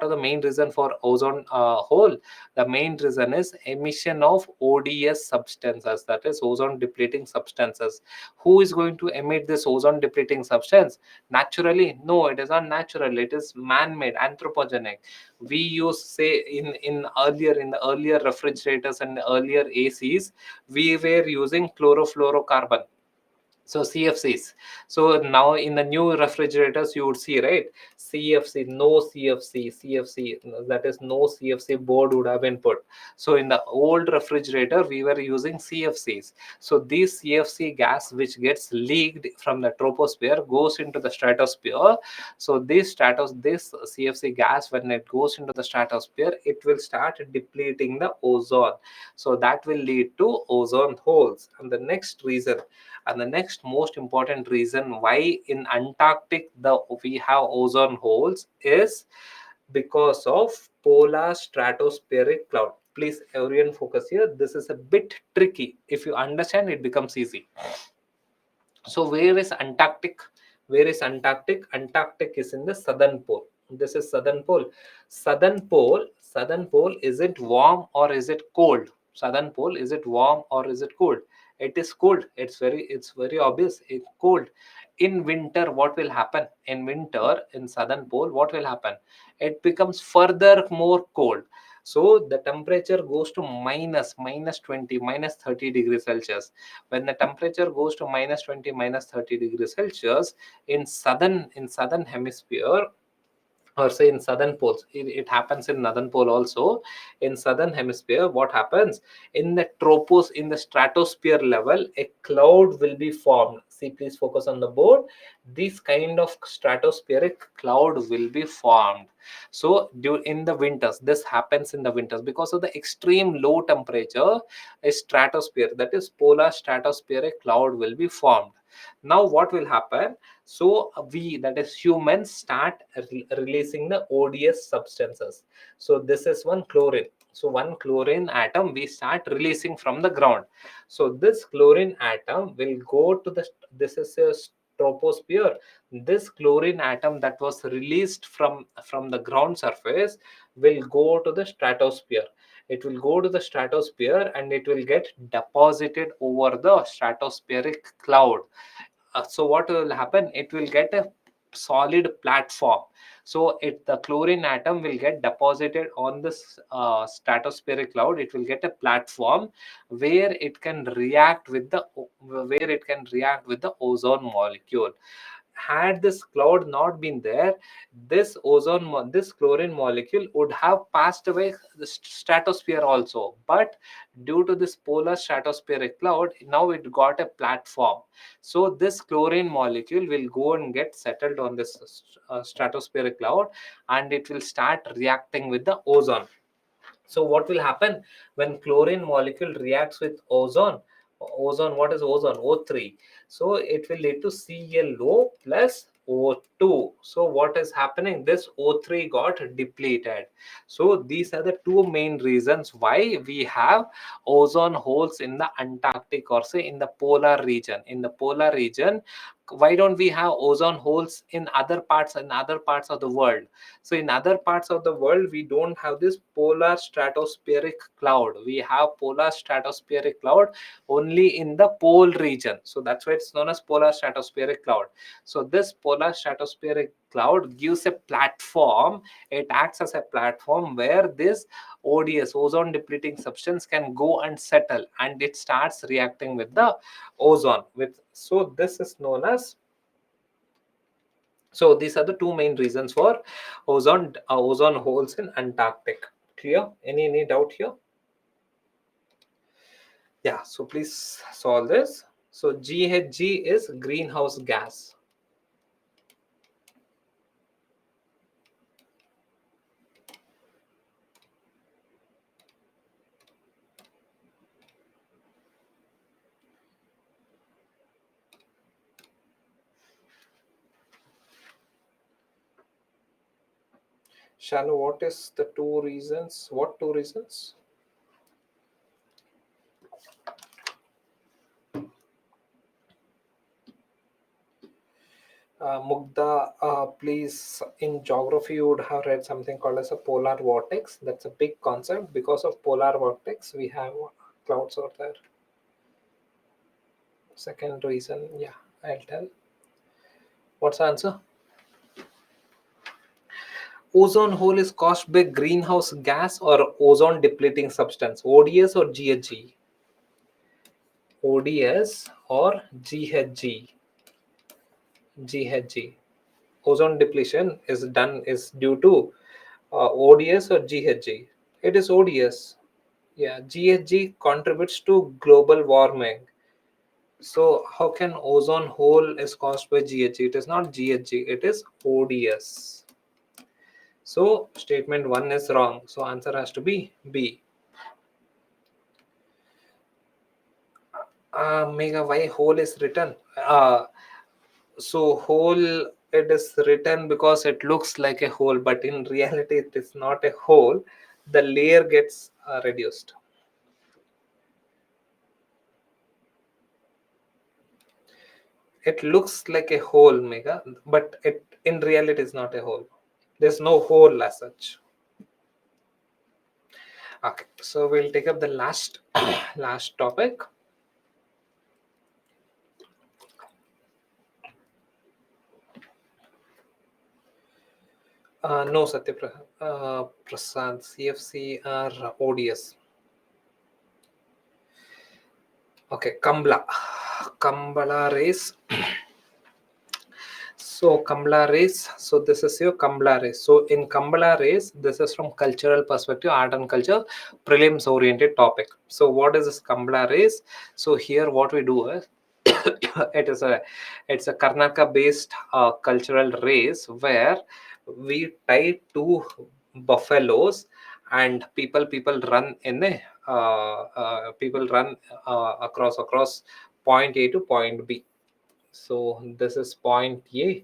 are the main reason for ozone hole? The main reason is emission of ODS substances, that is ozone depleting substances. Who is going to emit this ozone depleting substance? Naturally? No, it is not natural. It is man-made, anthropogenic. We use, say, in the earlier refrigerators and earlier ACs, we were using chlorofluorocarbon, so CFCs. So now in the new refrigerators you would see, right, CFC, no CFC, that is no CFC board would have been put. So in the old refrigerator we were using CFCs. So this CFC gas which gets leaked from the troposphere goes into the stratosphere. So this CFC gas, when it goes into the stratosphere, it will start depleting the ozone. So that will lead to ozone holes. And the next most important reason why in Antarctic we have ozone holes is because of polar stratospheric cloud. Please everyone focus here. This is a bit tricky. If you understand, it becomes easy. So where is Antarctic? Where is Antarctic? Antarctic is in the southern pole. This is southern pole. Southern pole, is it warm or is it cold? Southern pole, is it warm or is it cold? It is cold. It's very obvious. It's cold. In winter, what will happen? In winter, in southern pole, what will happen? It becomes further more cold. So the temperature goes to minus 20, minus 30 degrees Celsius. When the temperature goes to minus 20, minus 30 degrees Celsius in southern hemisphere, or say in southern poles, it happens in northern pole also. In southern hemisphere, what happens, in the tropos, in the stratosphere level, a cloud will be formed. See, please focus on the board. This kind of stratospheric cloud will be formed. So in the winters, this happens in the winters because of the extreme low temperature. A stratosphere, that is polar stratospheric cloud, will be formed. Now what will happen, so we, that is humans, start releasing the ODS substances. So this is one chlorine. So one chlorine atom we start releasing from the ground. So this chlorine atom will go to the, this is a troposphere. This chlorine atom that was released from the ground surface will go to the stratosphere. It will go to the stratosphere and it will get deposited over the stratospheric cloud. So what will happen, it will get a solid platform. So the chlorine atom will get deposited on this stratospheric cloud. It will get a platform where it can react with the, ozone molecule. Had this cloud not been there, this chlorine molecule would have passed away the stratosphere also. But due to this polar stratospheric cloud, now it got a platform. So this chlorine molecule will go and get settled on this stratospheric cloud, and it will start reacting with the ozone. So what will happen when chlorine molecule reacts with ozone? Ozone, what is ozone? O3. So it will lead to ClO plus O2. So what is happening? This O3 got depleted. So these are the two main reasons why we have ozone holes in the Antarctic, or say in the polar region. In the polar region, why don't we have ozone holes in other parts, of the world? So in other parts of the world, we don't have this polar stratospheric cloud. We have polar stratospheric cloud only in the pole region. So that's why it's known as polar stratospheric cloud. So this polar stratospheric cloud gives a platform. It acts as a platform where this ODS, ozone depleting substance, can go and settle, and it starts reacting with the ozone. So this is known as, so these are the two main reasons for ozone holes in Antarctic. Clear? Any doubt here? Yeah. So please solve this. So GHG is greenhouse gas. Shanu, what is the two reasons? What two reasons? Mugda, please, in geography, you would have read something called as a polar vortex. That's a big concept. Because of polar vortex, we have clouds out there. Second reason, yeah, I'll tell. What's the answer? Ozone hole is caused by greenhouse gas or ozone depleting substance, ODS or GHG? ODS or GHG? GHG. Ozone depletion is due to ODS or GHG? It is ODS. Yeah, GHG contributes to global warming. So how can ozone hole is caused by GHG? It is not GHG, it is ODS. So statement 1 is wrong. So answer has to be B. Mega, why hole is written? So hole, it is written because it looks like a hole, but in reality it is not a hole. The layer gets reduced. It looks like a hole, Mega, but it in reality is not a hole. There's no hole as such. Okay, so we'll take up the last last topic. No, Prasad, CFC or ODS. Okay, Kambla race. So Kambla race. So this is your Kambla race. So in Kambla race, this is from cultural perspective, art and culture, prelims oriented topic. So what is this Kambla race? So here what we do is it is a it's a Karnataka based cultural race where we tie two buffaloes and people run in a people run across point A to point B. So this is point A,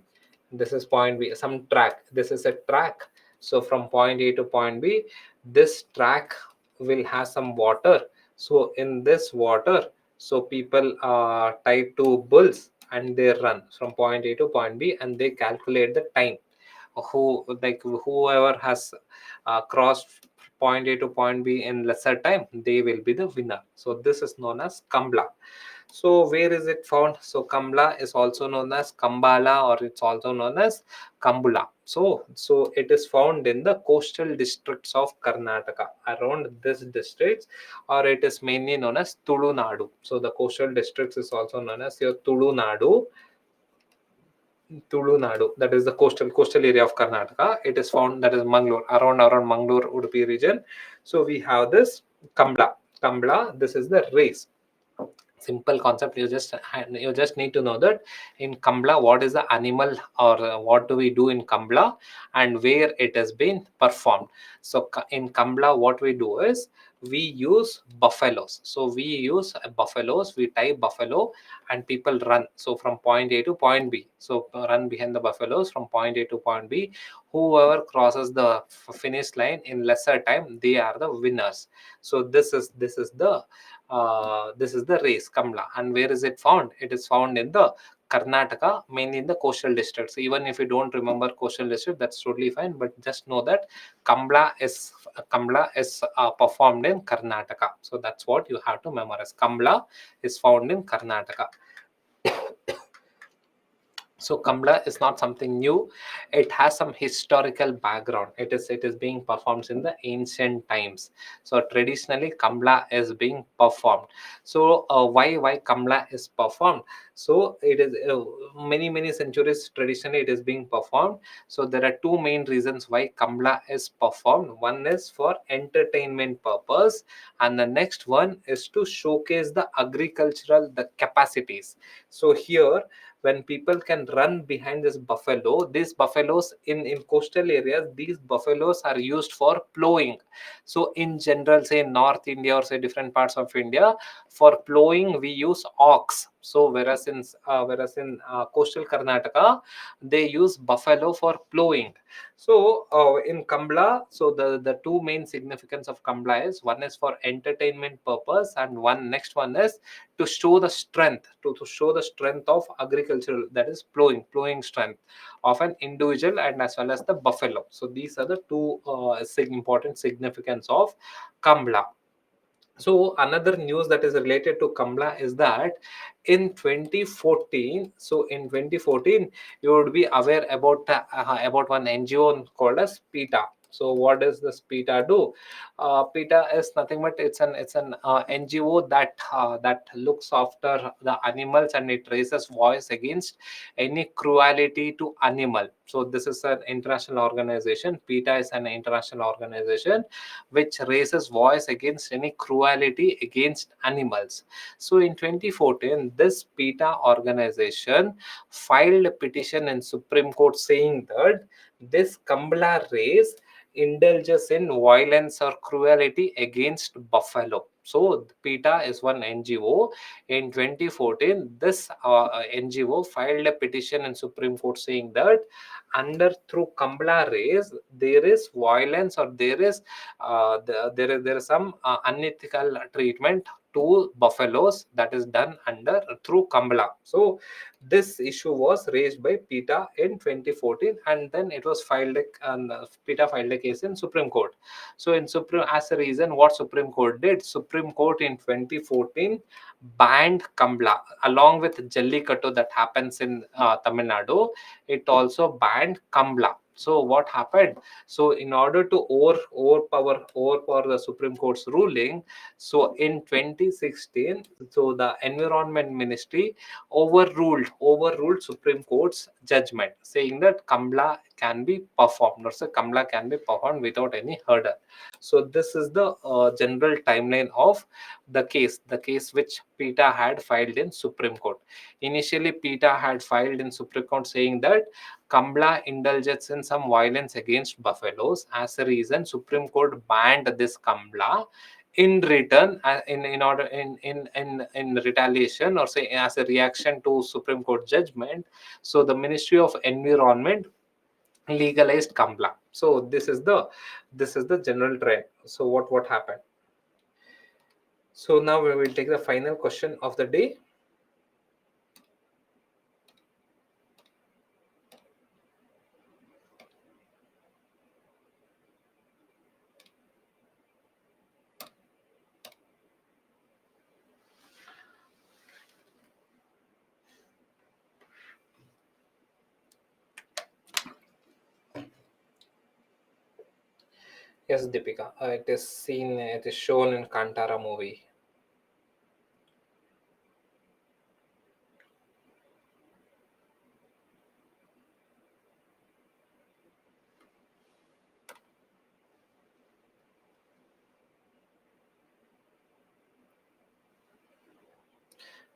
this is point B, some track. This is a track. So from point A to point B, this track will have some water. So in this water, so people tie two bulls and they run from point A to point B and they calculate the time. Who like whoever has crossed point A to point B in lesser time, they will be the winner. So this is known as Kambla. So where is it found? So Kamla is also known as Kambala or it's also known as Kambula. So it is found in the coastal districts of Karnataka, around this districts, or it is mainly known as Tulunadu. So the coastal districts is also known as your Tulunadu. Tulunadu, that is the coastal area of Karnataka. It is found, that is Mangalore, around Mangalore Udupi region. So we have this Kambla. Kambla, this is the race. Simple concept. You just need to know that in Kambla what is the animal, or what do we do in Kambla and where it has been performed. So in Kambla what we do is we use buffaloes. So we use buffaloes, we tie buffalo and people run, so from point A to point B. So run behind the buffaloes from point A to point B. Whoever crosses the finish line in lesser time, they are the winners. So this is the race Kamla. And where is it found? It is found in the Karnataka, mainly in the coastal districts. Even if you don't remember coastal district, that's totally fine. But just know that Kamla is performed in Karnataka. So that's what you have to memorize. Kamla is found in Karnataka. So Kamla is not something new. It has some historical background. It is being performed in the ancient times. So traditionally Kamla is being performed. So why Kamla is performed? So it is many centuries traditionally it is being performed. So there are two main reasons why Kamla is performed. One is for entertainment purpose, and the next one is to showcase the agricultural the capacities. So here when people can run behind this buffalo, these buffaloes in coastal areas, these buffaloes are used for plowing. So in general, say North India or say different parts of India, for plowing we use ox. So whereas in coastal Karnataka they use buffalo for plowing. So in Kambla, so the two main significance of Kambla is, one is for entertainment purpose and one next one is to show the strength, to show the strength of agricultural, that is plowing strength of an individual and as well as the buffalo. So these are the two important significance of Kambla. So another news that is related to Kamla is that in 2014, so in 2014, you would be aware about one NGO called as PETA. So what does this PETA do? PETA is nothing but it's an NGO that looks after the animals and it raises voice against any cruelty to animal. So this is an international organization. PETA is an international organization which raises voice against any cruelty against animals. So in 2014, this PETA organization filed a petition in Supreme Court saying that this Kambla race indulges in violence or cruelty against buffalo. So PETA is one NGO. In 2014, this NGO filed a petition in Supreme Court saying that under through Kambla race there is violence, or there is some unethical treatment to buffaloes that is done under through Kambla. So this issue was raised by PETA in 2014, and then it was PETA filed a case in Supreme Court. So in Supreme, as a reason, what Supreme Court did, Supreme Court in 2014 banned Kambla along with Jallikattu that happens in Tamil Nadu. It also banned Kambla. So what happened? So in order to overpower the Supreme Court's ruling, so in 2016, so the Environment Ministry overruled Supreme Court's judgment, saying that Kamla can be performed, or say Kamla can be performed without any hurdle. So this is the general timeline of the case which PETA had filed in Supreme Court. Initially, PETA had filed in Supreme Court saying that Kamla indulges in some violence against buffaloes. As a reason, Supreme Court banned this Kamla. In return, in order in retaliation, or say as a reaction to Supreme Court judgment, so the Ministry of Environment legalized Kamla. So this is the general trend. So what happened? So now we will take the final question of the day. Yes, Deepika. It is shown in Kantara movie.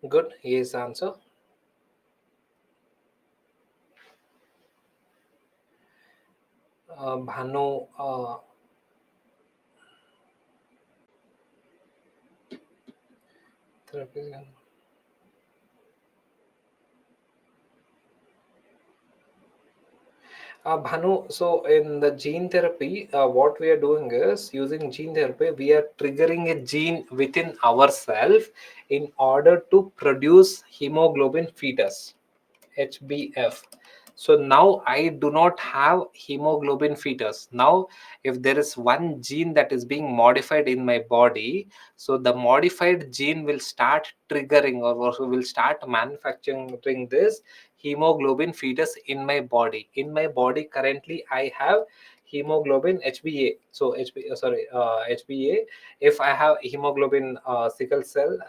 Good. His answer. Bhanu. Therapy. Bhanu, so in the gene therapy, what we are doing is using gene therapy, we are triggering a gene within ourselves in order to produce hemoglobin fetus. HbF. So now I do not have hemoglobin fetus. Now, if there is one gene that is being modified in my body, so the modified gene will start triggering, or also will start manufacturing this hemoglobin fetus in my body. In my body, currently, I have hemoglobin HbA. So HbA. If I have hemoglobin sickle cell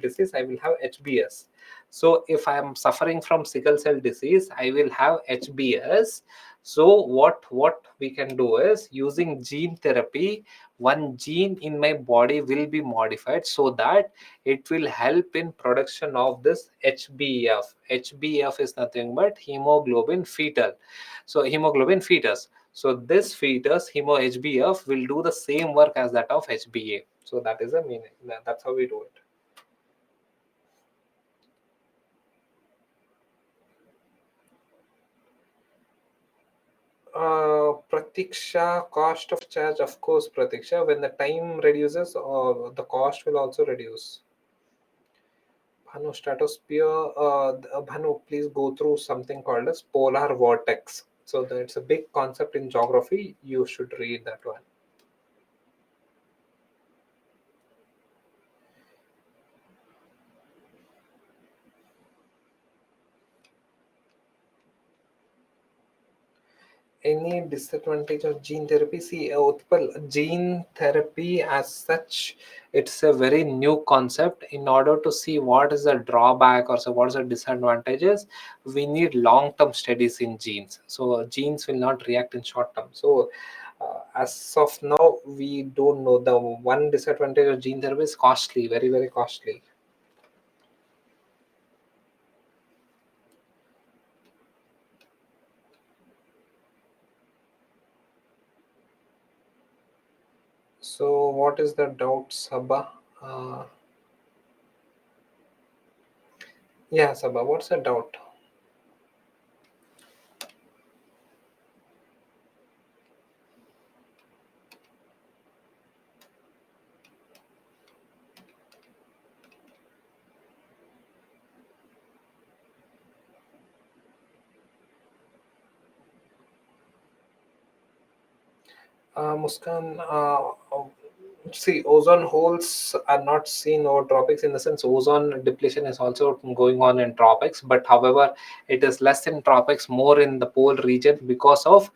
disease, I will have HbS. So if I am suffering from sickle cell disease, I will have HbS. So what we can do is, using gene therapy, one gene in my body will be modified so that it will help in production of this HbF. HbF is nothing but hemoglobin fetal. So hemoglobin fetus. So this fetus, HbF, will do the same work as that of HbA. So that is the meaning. That's how we do it. Pratiksha, cost of charge, of course, Pratiksha. When the time reduces, the cost will also reduce. Bhanu, stratosphere. Bhanu, please go through something called as polar vortex. So it's a big concept in geography. You should read that one. Any disadvantage of gene therapy? See, Utpal, gene therapy as such, it's a very new concept. In order to see what is the drawback, or so what is the disadvantages, we need long-term studies in genes. So genes will not react in short term. So as of now, we don't know. The one disadvantage of gene therapy is costly, very, very costly. So what is the doubt, Sabha? Uh, yeah, Sabha, what's the doubt? Muskan, See, ozone holes are not seen over tropics, in the sense ozone depletion is also going on in tropics, but however, it is less in tropics, more in the pole region because of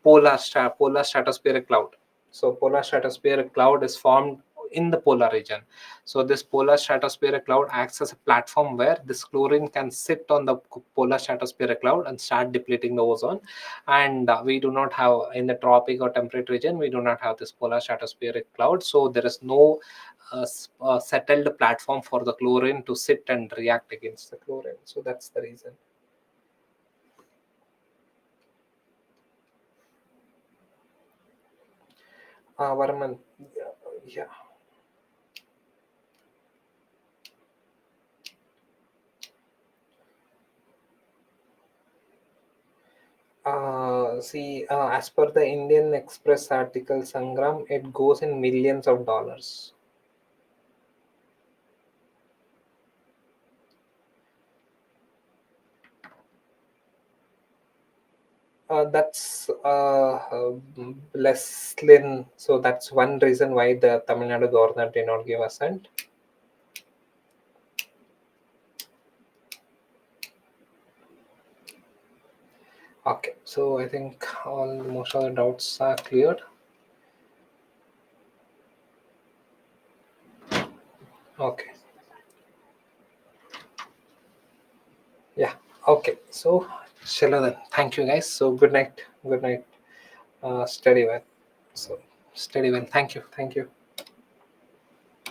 polar stratospheric cloud. So polar stratospheric cloud is formed in the polar region. So this polar stratospheric cloud acts as a platform where this chlorine can sit on the polar stratospheric cloud and start depleting the ozone. And we do not have, in the tropic or temperate region, we do not have this polar stratospheric cloud, so there is no settled platform for the chlorine to sit and react against the chlorine. So that's the reason. Varman, yeah. See, as per the Indian Express article, Sangram, it goes in millions of dollars. That's less than, so that's one reason why the Tamil Nadu government did not give assent. Okay, so I think all most of the doubts are cleared. Okay, yeah, okay. So, Shalom then. Thank you guys. So, good night. Good night. Steady well. So, steady well. Thank you. Thank you.